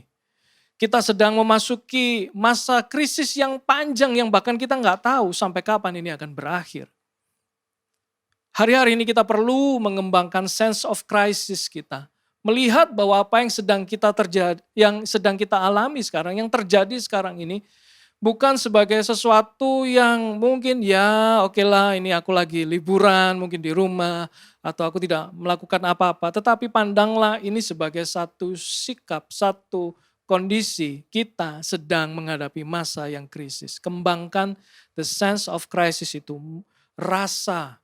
Kita sedang memasuki masa krisis yang panjang yang bahkan kita nggak tahu sampai kapan ini akan berakhir. Hari-hari ini kita perlu mengembangkan sense of crisis kita. melihat bahwa apa yang sedang kita alami sekarang, yang terjadi sekarang ini bukan sebagai sesuatu yang mungkin ya oke lah ini aku lagi liburan mungkin di rumah atau aku tidak melakukan apa-apa. Tetapi pandanglah ini sebagai satu sikap, satu kondisi kita sedang menghadapi masa yang krisis. Kembangkan the sense of crisis itu, rasa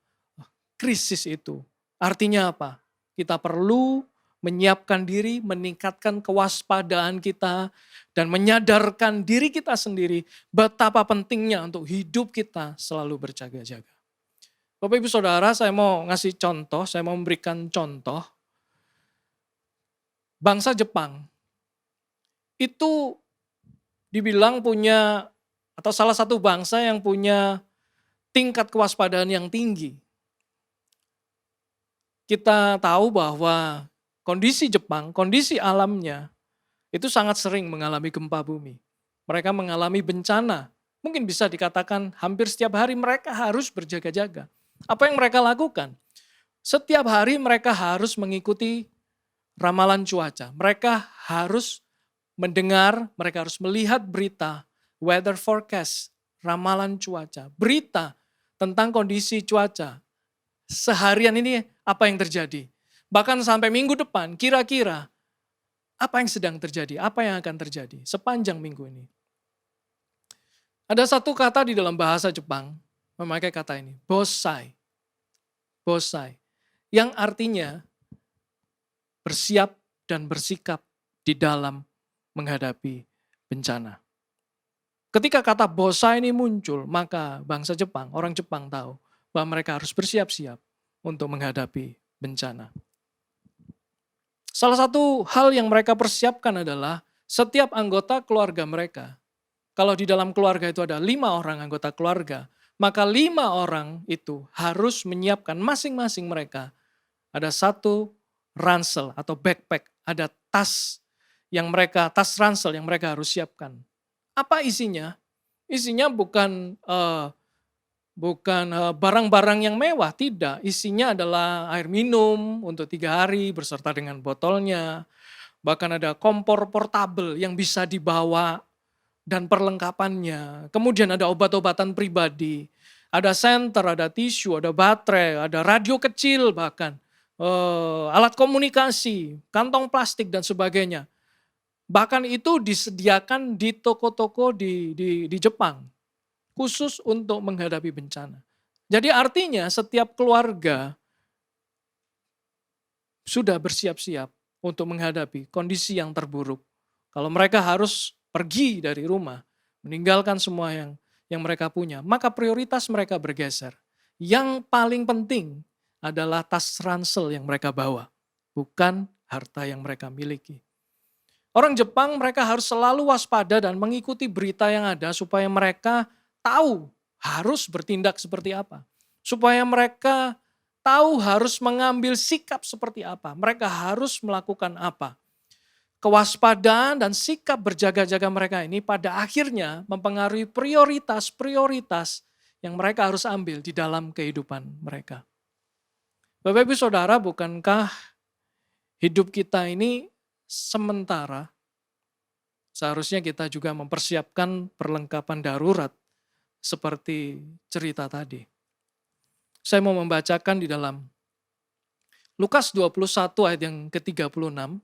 krisis itu. Artinya apa? Kita perlu menyiapkan diri, meningkatkan kewaspadaan kita, dan menyadarkan diri kita sendiri betapa pentingnya untuk hidup kita selalu berjaga-jaga. Bapak Ibu Saudara, saya mau ngasih contoh, saya mau memberikan contoh. Bangsa Jepang itu dibilang punya, atau salah satu bangsa yang punya tingkat kewaspadaan yang tinggi. Kita tahu bahwa kondisi Jepang, kondisi alamnya itu sangat sering mengalami gempa bumi. Mereka mengalami bencana. Mungkin bisa dikatakan hampir setiap hari mereka harus berjaga-jaga. Apa yang mereka lakukan? Setiap hari mereka harus mengikuti ramalan cuaca. Mereka harus mendengar, mereka harus melihat berita, weather forecast, ramalan cuaca, berita tentang kondisi cuaca. Seharian ini apa yang terjadi? Bahkan sampai minggu depan, kira-kira apa yang sedang terjadi? Apa yang akan terjadi sepanjang minggu ini? Ada satu kata di dalam bahasa Jepang, memakai kata ini, bosai. Bosai. Yang artinya bersiap dan bersikap di dalam menghadapi bencana. Ketika kata bosai ini muncul, maka bangsa Jepang, orang Jepang tahu bahwa mereka harus bersiap-siap untuk menghadapi bencana. Salah satu hal yang mereka persiapkan adalah setiap anggota keluarga mereka. Kalau di dalam keluarga itu ada 5 orang anggota keluarga, maka 5 orang itu harus menyiapkan masing-masing mereka. Ada satu ransel atau backpack, ada tas ransel yang mereka harus siapkan. Apa isinya? Isinya bukan barang-barang yang mewah, tidak. Isinya adalah air minum untuk 3 hari beserta dengan botolnya. Bahkan ada kompor portabel yang bisa dibawa dan perlengkapannya. Kemudian ada obat-obatan pribadi. Ada senter, ada tisu, ada baterai, ada radio kecil bahkan. Alat komunikasi, kantong plastik dan sebagainya. Bahkan itu disediakan di toko-toko di Jepang. Khusus untuk menghadapi bencana. Jadi artinya setiap keluarga sudah bersiap-siap untuk menghadapi kondisi yang terburuk. Kalau mereka harus pergi dari rumah, meninggalkan semua yang mereka punya, maka prioritas mereka bergeser. Yang paling penting adalah tas ransel yang mereka bawa, bukan harta yang mereka miliki. Orang Jepang mereka harus selalu waspada dan mengikuti berita yang ada supaya mereka tahu harus bertindak seperti apa. Supaya mereka tahu harus mengambil sikap seperti apa. Mereka harus melakukan apa. Kewaspadaan dan sikap berjaga-jaga mereka ini pada akhirnya mempengaruhi prioritas-prioritas yang mereka harus ambil di dalam kehidupan mereka. Bapak Ibu Saudara, bukankah hidup kita ini sementara? Seharusnya kita juga mempersiapkan perlengkapan darurat seperti cerita tadi. Saya mau membacakan di dalam Lukas 21 ayat yang ke-36.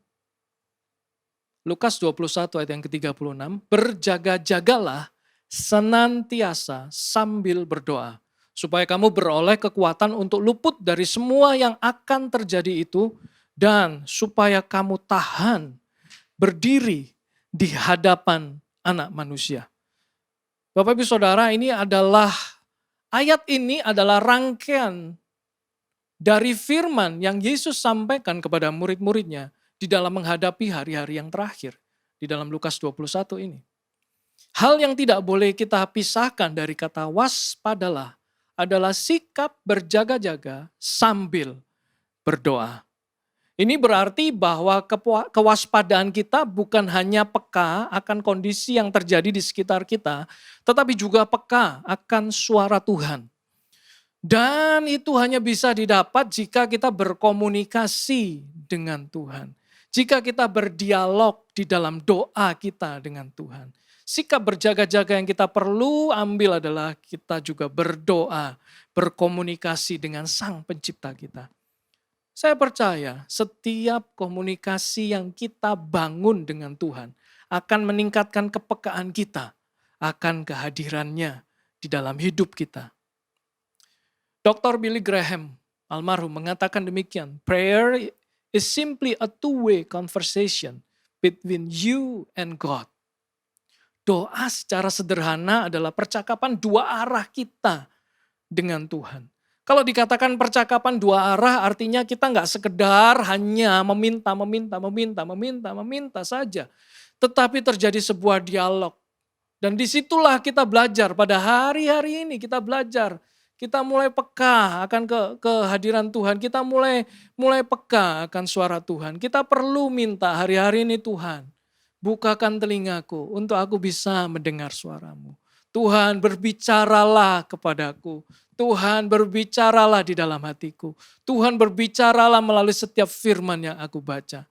Lukas 21 ayat yang ke-36. Berjaga-jagalah senantiasa sambil berdoa, supaya kamu beroleh kekuatan untuk luput dari semua yang akan terjadi itu, dan supaya kamu tahan berdiri di hadapan Anak Manusia. Bapak Ibu Saudara, ayat ini adalah rangkaian dari firman yang Yesus sampaikan kepada murid-muridnya di dalam menghadapi hari-hari yang terakhir di dalam Lukas 21 ini. Hal yang tidak boleh kita pisahkan dari kata waspadalah adalah sikap berjaga-jaga sambil berdoa. Ini berarti bahwa kewaspadaan kita bukan hanya peka akan kondisi yang terjadi di sekitar kita, tetapi juga peka akan suara Tuhan. Dan itu hanya bisa didapat jika kita berkomunikasi dengan Tuhan. Jika kita berdialog di dalam doa kita dengan Tuhan, sikap berjaga-jaga yang kita perlu ambil adalah kita juga berdoa, berkomunikasi dengan Sang Pencipta kita. Saya percaya setiap komunikasi yang kita bangun dengan Tuhan akan meningkatkan kepekaan kita akan kehadirannya di dalam hidup kita. Dr. Billy Graham almarhum mengatakan demikian, prayer is simply a two-way conversation between you and God. Doa secara sederhana adalah percakapan dua arah kita dengan Tuhan. Kalau dikatakan percakapan dua arah artinya kita nggak sekedar hanya meminta saja. Tetapi terjadi sebuah dialog. Dan disitulah kita belajar, pada hari-hari ini kita belajar. Kita mulai peka akan kehadiran Tuhan. Kita mulai peka akan suara Tuhan. Kita perlu minta hari-hari ini, Tuhan, bukakan telingaku untuk aku bisa mendengar suaramu. Tuhan, berbicaralah kepadaku. Tuhan, berbicaralah di dalam hatiku. Tuhan, berbicaralah melalui setiap firman yang aku baca.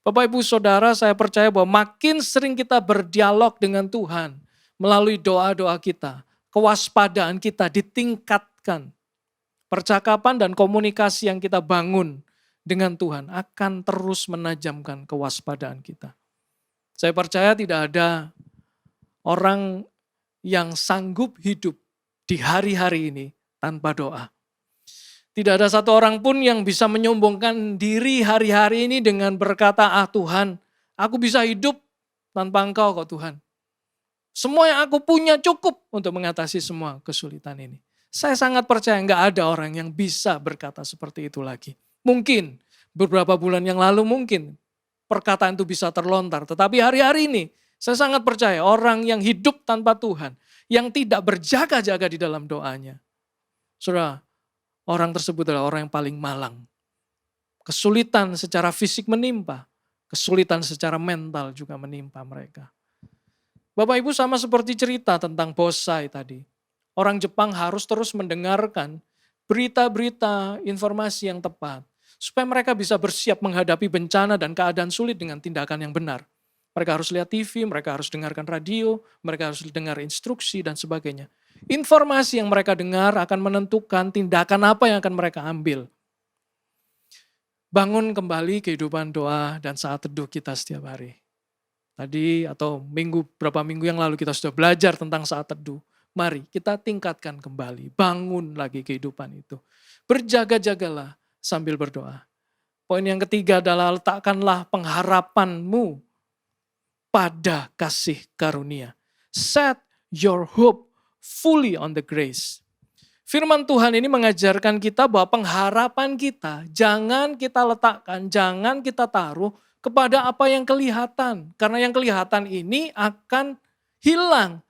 Bapak, Ibu, Saudara, saya percaya bahwa makin sering kita berdialog dengan Tuhan melalui doa-doa kita, kewaspadaan kita ditingkatkan. Percakapan dan komunikasi yang kita bangun dengan Tuhan akan terus menajamkan kewaspadaan kita. Saya percaya tidak ada orang yang sanggup hidup di hari-hari ini tanpa doa. Tidak ada satu orang pun yang bisa menyombongkan diri hari-hari ini dengan berkata, Tuhan, aku bisa hidup tanpa Engkau kok Tuhan. Semua yang aku punya cukup untuk mengatasi semua kesulitan ini. Saya sangat percaya nggak ada orang yang bisa berkata seperti itu lagi. Mungkin beberapa bulan yang lalu mungkin perkataan itu bisa terlontar. Tetapi hari-hari ini saya sangat percaya orang yang hidup tanpa Tuhan, yang tidak berjaga-jaga di dalam doanya. Saudara, orang tersebut adalah orang yang paling malang. Kesulitan secara fisik menimpa, kesulitan secara mental juga menimpa mereka. Bapak Ibu, sama seperti cerita tentang bonsai tadi. Orang Jepang harus terus mendengarkan berita-berita, informasi yang tepat. Supaya mereka bisa bersiap menghadapi bencana dan keadaan sulit dengan tindakan yang benar. Mereka harus lihat TV, mereka harus dengarkan radio, mereka harus dengar instruksi dan sebagainya. Informasi yang mereka dengar akan menentukan tindakan apa yang akan mereka ambil. Bangun kembali kehidupan doa dan saat teduh kita setiap hari. Tadi atau beberapa minggu yang lalu kita sudah belajar tentang saat teduh. Mari kita tingkatkan kembali, bangun lagi kehidupan itu. Berjaga-jagalah sambil berdoa. Poin yang ketiga adalah letakkanlah pengharapanmu pada kasih karunia. Set your hope fully on the grace. Firman Tuhan ini mengajarkan kita bahwa pengharapan kita jangan kita letakkan, jangan kita taruh kepada apa yang kelihatan. Karena yang kelihatan ini akan hilang.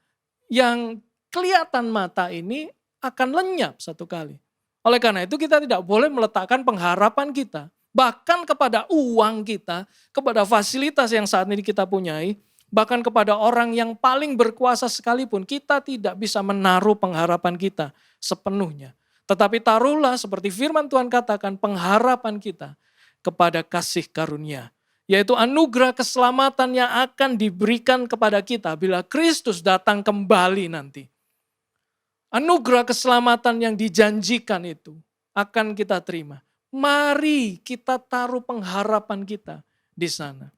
Yang kelihatan mata ini akan lenyap satu kali. Oleh karena itu kita tidak boleh meletakkan pengharapan kita. Bahkan kepada uang kita, kepada fasilitas yang saat ini kita punyai, bahkan kepada orang yang paling berkuasa sekalipun, kita tidak bisa menaruh pengharapan kita sepenuhnya. Tetapi taruhlah seperti firman Tuhan katakan, pengharapan kita kepada kasih karunia. Yaitu anugerah keselamatan yang akan diberikan kepada kita bila Kristus datang kembali nanti. Anugerah keselamatan yang dijanjikan itu akan kita terima. Mari kita taruh pengharapan kita di sana.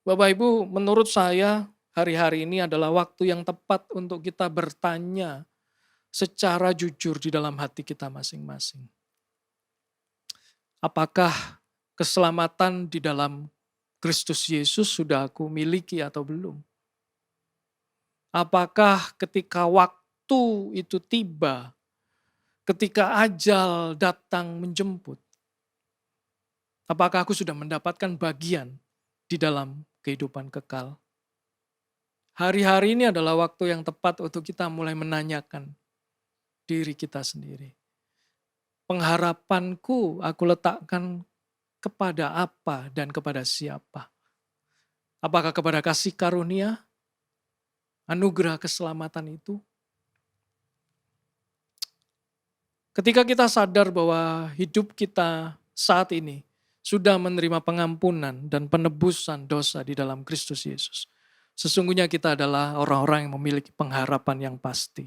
Bapak Ibu, menurut saya hari-hari ini adalah waktu yang tepat untuk kita bertanya secara jujur di dalam hati kita masing-masing. Apakah keselamatan di dalam Kristus Yesus sudah aku miliki atau belum? Apakah ketika waktu itu tiba, ketika ajal datang menjemput, apakah aku sudah mendapatkan bagian di dalam kehidupan kekal? Hari-hari ini adalah waktu yang tepat untuk kita mulai menanyakan diri kita sendiri. Pengharapanku aku letakkan kepada apa dan kepada siapa? Apakah kepada kasih karunia, anugerah keselamatan itu? Ketika kita sadar bahwa hidup kita saat ini sudah menerima pengampunan dan penebusan dosa di dalam Kristus Yesus. Sesungguhnya kita adalah orang-orang yang memiliki pengharapan yang pasti.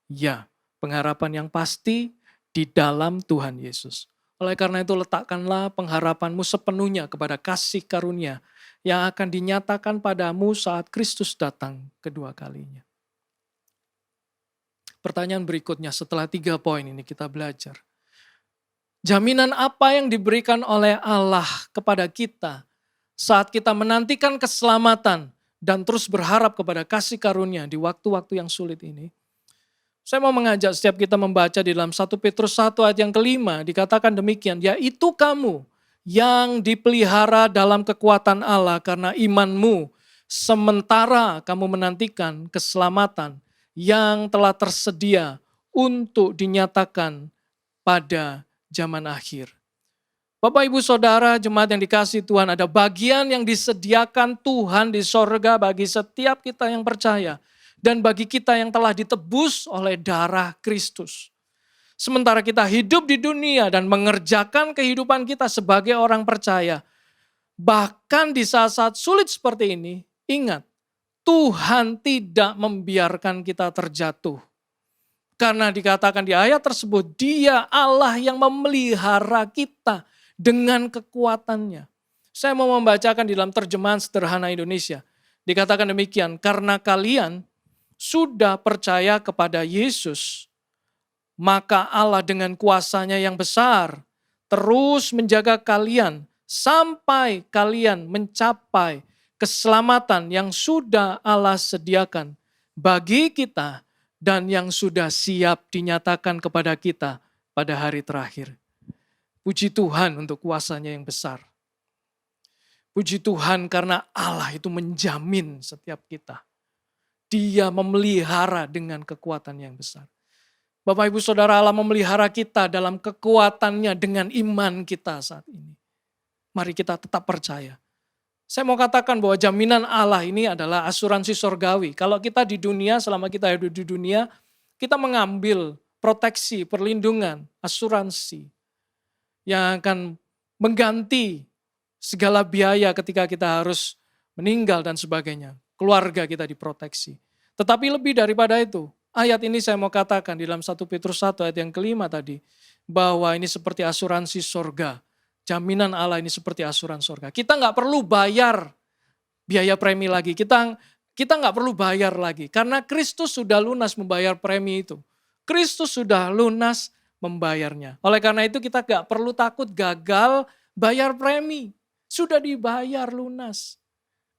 Ya, pengharapan yang pasti di dalam Tuhan Yesus. Oleh karena itu letakkanlah pengharapanmu sepenuhnya kepada kasih karunia yang akan dinyatakan padamu saat Kristus datang kedua kalinya. Pertanyaan berikutnya setelah 3 poin ini kita belajar. Jaminan apa yang diberikan oleh Allah kepada kita saat kita menantikan keselamatan dan terus berharap kepada kasih karunia di waktu-waktu yang sulit ini? Saya mau mengajak setiap kita membaca di dalam 1 Petrus 1 ayat yang kelima, dikatakan demikian, yaitu kamu yang dipelihara dalam kekuatan Allah karena imanmu, sementara kamu menantikan keselamatan yang telah tersedia untuk dinyatakan pada zaman akhir. Bapak, Ibu, Saudara, jemaat yang dikasihi Tuhan, ada bagian yang disediakan Tuhan di sorga bagi setiap kita yang percaya. Dan bagi kita yang telah ditebus oleh darah Kristus. Sementara kita hidup di dunia dan mengerjakan kehidupan kita sebagai orang percaya. Bahkan di saat-saat sulit seperti ini, ingat, Tuhan tidak membiarkan kita terjatuh. Karena dikatakan di ayat tersebut, Dia Allah yang memelihara kita dengan kekuatannya. Saya mau membacakan di dalam terjemahan sederhana Indonesia. Dikatakan demikian, karena kalian sudah percaya kepada Yesus, maka Allah dengan kuasanya yang besar terus menjaga kalian sampai kalian mencapai keselamatan yang sudah Allah sediakan bagi kita dan yang sudah siap dinyatakan kepada kita pada hari terakhir. Puji Tuhan untuk kuasanya yang besar. Puji Tuhan karena Allah itu menjamin setiap kita. Dia memelihara dengan kekuatan yang besar. Bapak, Ibu, Saudara, Allah memelihara kita dalam kekuatannya dengan iman kita saat ini. Mari kita tetap percaya. Saya mau katakan bahwa jaminan Allah ini adalah asuransi sorgawi. Kalau kita di dunia, selama kita hidup di dunia, kita mengambil proteksi, perlindungan, asuransi yang akan mengganti segala biaya ketika kita harus meninggal dan sebagainya. Keluarga kita diproteksi. Tetapi lebih daripada itu, ayat ini saya mau katakan di dalam 1 Petrus 1 ayat yang kelima tadi, bahwa ini seperti asuransi sorga. Jaminan Allah ini seperti asuransi sorga. Kita nggak perlu bayar biaya premi lagi. Kita nggak perlu bayar lagi. Karena Kristus sudah lunas membayar premi itu. Kristus sudah lunas membayarnya. Oleh karena itu kita nggak perlu takut gagal bayar premi. Sudah dibayar lunas.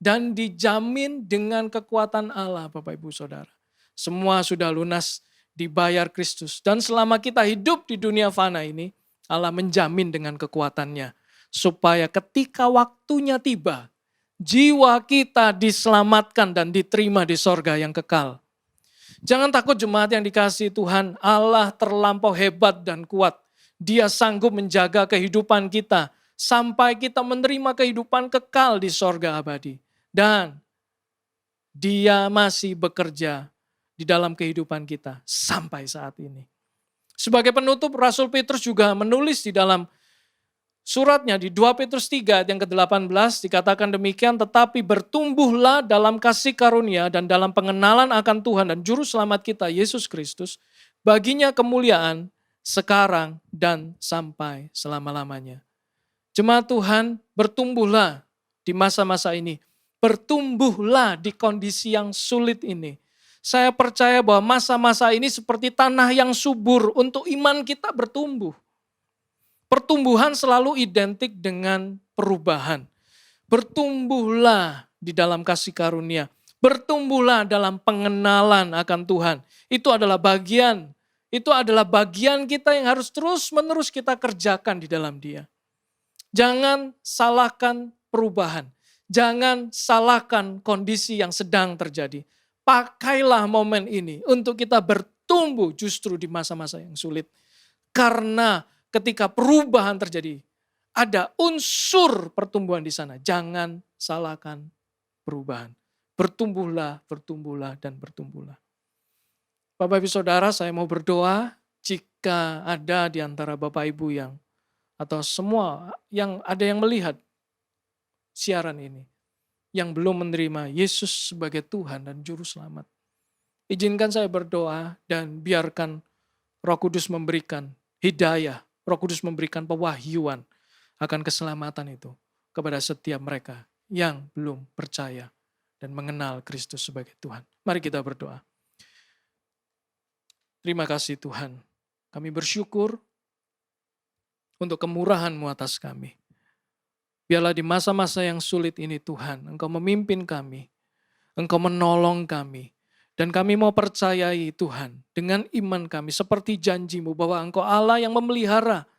Dan dijamin dengan kekuatan Allah, Bapak, Ibu, Saudara. Semua sudah lunas dibayar Kristus. Dan selama kita hidup di dunia fana ini, Allah menjamin dengan kekuatannya. Supaya ketika waktunya tiba, jiwa kita diselamatkan dan diterima di sorga yang kekal. Jangan takut jemaat yang dikasihi Tuhan, Allah terlampau hebat dan kuat. Dia sanggup menjaga kehidupan kita sampai kita menerima kehidupan kekal di sorga abadi. Dan Dia masih bekerja di dalam kehidupan kita sampai saat ini. Sebagai penutup, Rasul Petrus juga menulis di dalam suratnya di 2 Petrus 3 ayat yang ke-18 dikatakan demikian, tetapi bertumbuhlah dalam kasih karunia dan dalam pengenalan akan Tuhan dan Juru Selamat kita Yesus Kristus, baginya kemuliaan sekarang dan sampai selama-lamanya. Jemaat Tuhan, bertumbuhlah di masa-masa ini. Bertumbuhlah di kondisi yang sulit ini. Saya percaya bahwa masa-masa ini seperti tanah yang subur untuk iman kita bertumbuh. Pertumbuhan selalu identik dengan perubahan. Bertumbuhlah di dalam kasih karunia. Bertumbuhlah dalam pengenalan akan Tuhan. Itu adalah bagian kita yang harus terus-menerus kita kerjakan di dalam Dia. Jangan salahkan perubahan. Jangan salahkan kondisi yang sedang terjadi. Pakailah momen ini untuk kita bertumbuh justru di masa-masa yang sulit. Karena ketika perubahan terjadi, ada unsur pertumbuhan di sana. Jangan salahkan perubahan. Bertumbuhlah, bertumbuhlah, dan bertumbuhlah. Bapak Ibu Saudara, saya mau berdoa jika ada di antara Bapak Ibu yang atau semua yang ada yang melihat siaran ini, yang belum menerima Yesus sebagai Tuhan dan Juru Selamat. Izinkan saya berdoa dan biarkan Roh Kudus memberikan hidayah, Roh Kudus memberikan pewahyuan akan keselamatan itu kepada setiap mereka yang belum percaya dan mengenal Kristus sebagai Tuhan. Mari kita berdoa. Terima kasih Tuhan. Kami bersyukur untuk kemurahan-Mu atas kami. Biarlah di masa-masa yang sulit ini Tuhan, Engkau memimpin kami, Engkau menolong kami. Dan kami mau percayai Tuhan dengan iman kami seperti janji-Mu bahwa Engkau Allah yang memelihara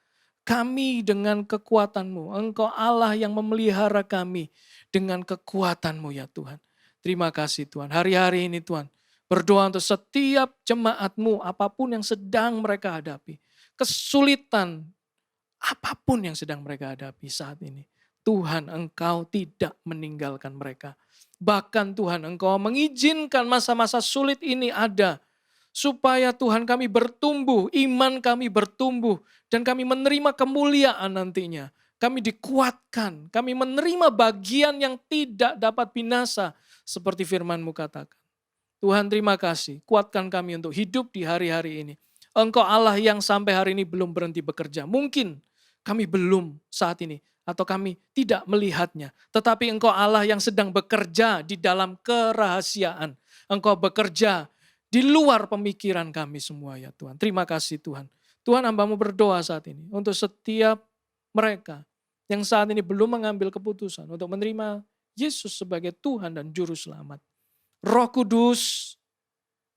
kami dengan kekuatan-Mu. Engkau Allah yang memelihara kami dengan kekuatan-Mu ya Tuhan. Terima kasih Tuhan. Hari-hari ini Tuhan, berdoa untuk setiap jemaat-Mu apapun yang sedang mereka hadapi. Kesulitan apapun yang sedang mereka hadapi saat ini. Tuhan, Engkau tidak meninggalkan mereka. Bahkan Tuhan, Engkau mengizinkan masa-masa sulit ini ada. Supaya Tuhan kami bertumbuh, iman kami bertumbuh. Dan kami menerima kemuliaan nantinya. Kami dikuatkan, kami menerima bagian yang tidak dapat binasa. Seperti firman-Mu katakan. Tuhan terima kasih, kuatkan kami untuk hidup di hari-hari ini. Engkau Allah yang sampai hari ini belum berhenti bekerja. Mungkin kami belum saat ini. Atau kami tidak melihatnya. Tetapi Engkau Allah yang sedang bekerja di dalam kerahasiaan. Engkau bekerja di luar pemikiran kami semua ya Tuhan. Terima kasih Tuhan. Tuhan hamba-Mu berdoa saat ini. Untuk setiap mereka yang saat ini belum mengambil keputusan. Untuk menerima Yesus sebagai Tuhan dan Juru Selamat. Roh Kudus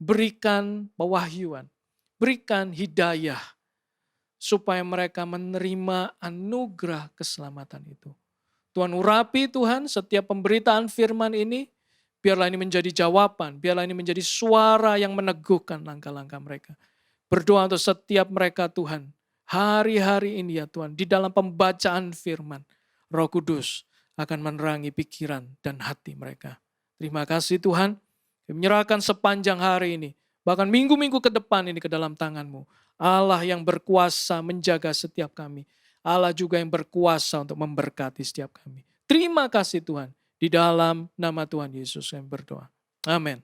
berikan pewahyuan. Berikan hidayah. Supaya mereka menerima anugerah keselamatan itu. Tuhan urapi Tuhan setiap pemberitaan firman ini, biarlah ini menjadi jawaban, biarlah ini menjadi suara yang meneguhkan langkah-langkah mereka. Berdoa untuk setiap mereka Tuhan, hari-hari ini ya Tuhan, di dalam pembacaan firman, Roh Kudus akan menerangi pikiran dan hati mereka. Terima kasih Tuhan, kami menyerahkan sepanjang hari ini, bahkan minggu-minggu ke depan ini ke dalam tangan-Mu. Allah yang berkuasa menjaga setiap kami. Allah juga yang berkuasa untuk memberkati setiap kami. Terima kasih Tuhan. Di dalam nama Tuhan Yesus kami berdoa. Amin.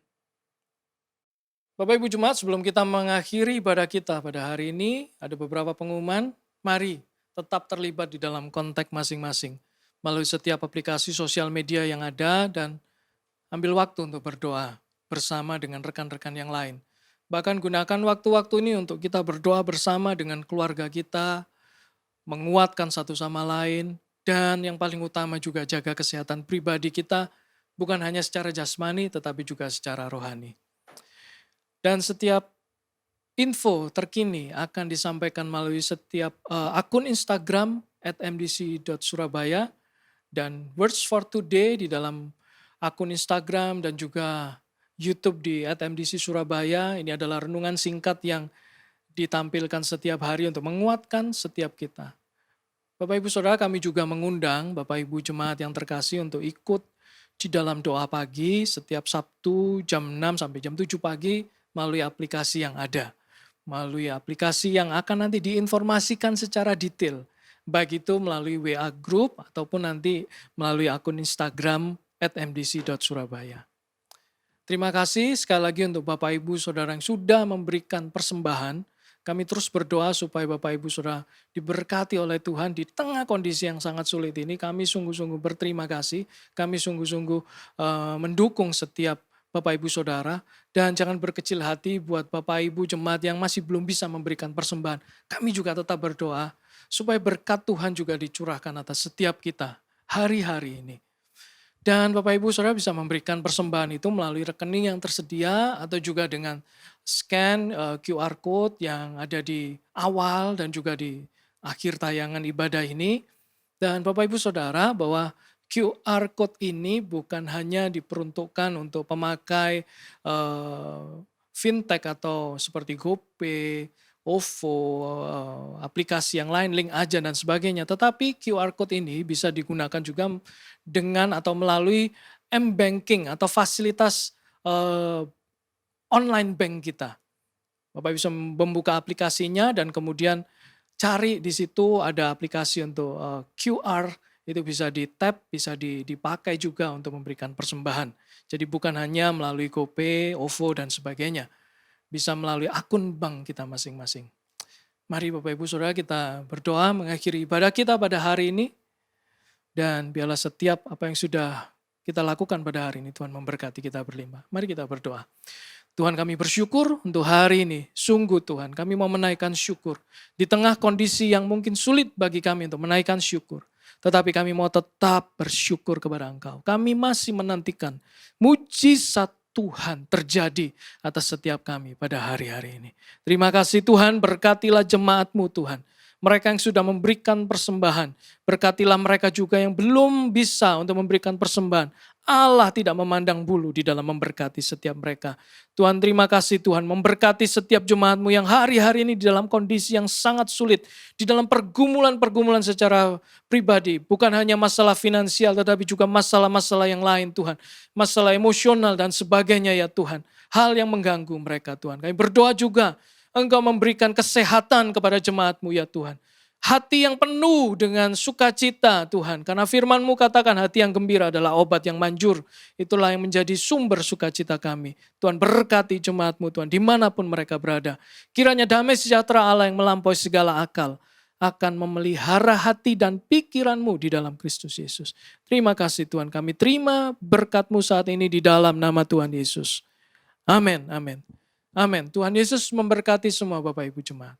Bapak Ibu Jemaat, sebelum kita mengakhiri ibadah kita pada hari ini, ada beberapa pengumuman. Mari tetap terlibat di dalam kontak masing-masing. Melalui setiap aplikasi sosial media yang ada dan ambil waktu untuk berdoa bersama dengan rekan-rekan yang lain. Bahkan gunakan waktu-waktu ini untuk kita berdoa bersama dengan keluarga kita, menguatkan satu sama lain, dan yang paling utama juga jaga kesehatan pribadi kita, bukan hanya secara jasmani tetapi juga secara rohani. Dan setiap info terkini akan disampaikan melalui setiap akun Instagram @mdc.surabaya dan Words for Today di dalam akun Instagram dan juga YouTube di @mdc Surabaya. Ini adalah renungan singkat yang ditampilkan setiap hari untuk menguatkan setiap kita. Bapak Ibu Saudara, kami juga mengundang Bapak Ibu Jemaat yang terkasih untuk ikut di dalam doa pagi setiap Sabtu jam 6 sampai jam 7 pagi melalui aplikasi yang ada. Melalui aplikasi yang akan nanti diinformasikan secara detail. Baik itu melalui WA Group ataupun nanti melalui akun Instagram @mdc.surabaya. Terima kasih sekali lagi untuk Bapak Ibu Saudara yang sudah memberikan persembahan. Kami terus berdoa supaya Bapak Ibu Saudara diberkati oleh Tuhan di tengah kondisi yang sangat sulit ini. Kami sungguh-sungguh berterima kasih. Kami sungguh-sungguh mendukung setiap Bapak Ibu Saudara. Dan jangan berkecil hati buat Bapak Ibu Jemaat yang masih belum bisa memberikan persembahan. Kami juga tetap berdoa supaya berkat Tuhan juga dicurahkan atas setiap kita hari-hari ini. Dan Bapak Ibu Saudara bisa memberikan persembahan itu melalui rekening yang tersedia atau juga dengan scan QR code yang ada di awal dan juga di akhir tayangan ibadah ini. Dan Bapak Ibu Saudara bahwa QR code ini bukan hanya diperuntukkan untuk pemakai fintech atau seperti GoPay, OVO, aplikasi yang lain, link aja dan sebagainya. Tetapi QR code ini bisa digunakan juga dengan atau melalui M-Banking atau fasilitas online bank kita. Bapak bisa membuka aplikasinya dan kemudian cari di situ ada aplikasi untuk QR, itu bisa di-tap, bisa dipakai juga untuk memberikan persembahan. Jadi bukan hanya melalui GoPay, OVO dan sebagainya. Bisa melalui akun bank kita masing-masing. Mari Bapak Ibu Saudara kita berdoa mengakhiri ibadah kita pada hari ini. Dan biarlah setiap apa yang sudah kita lakukan pada hari ini Tuhan memberkati kita berlimpah. Mari kita berdoa. Tuhan kami bersyukur untuk hari ini. Sungguh Tuhan kami mau menaikkan syukur. Di tengah kondisi yang mungkin sulit bagi kami untuk menaikkan syukur. Tetapi kami mau tetap bersyukur kepada Engkau. Kami masih menantikan mujizat Tuhan terjadi atas setiap kami pada hari-hari ini. Terima kasih Tuhan, berkatilah jemaat-Mu Tuhan. Mereka yang sudah memberikan persembahan, berkatilah mereka juga yang belum bisa untuk memberikan persembahan. Allah tidak memandang bulu di dalam memberkati setiap mereka. Tuhan terima kasih Tuhan, memberkati setiap jemaat-Mu yang hari-hari ini di dalam kondisi yang sangat sulit. Di dalam pergumulan-pergumulan secara pribadi. Bukan hanya masalah finansial tetapi juga masalah-masalah yang lain Tuhan. Masalah emosional dan sebagainya ya Tuhan. Hal yang mengganggu mereka Tuhan. Kami berdoa juga Engkau memberikan kesehatan kepada jemaat-Mu ya Tuhan. Hati yang penuh dengan sukacita Tuhan. Karena firman-Mu katakan hati yang gembira adalah obat yang manjur. Itulah yang menjadi sumber sukacita kami. Tuhan berkati jemaat-Mu Tuhan dimanapun mereka berada. Kiranya damai sejahtera Allah yang melampaui segala akal akan memelihara hati dan pikiran-Mu di dalam Kristus Yesus. Terima kasih Tuhan, kami terima berkat-Mu saat ini di dalam nama Tuhan Yesus. Amin, amin. Amin. Tuhan Yesus memberkati semua Bapak Ibu Jemaat.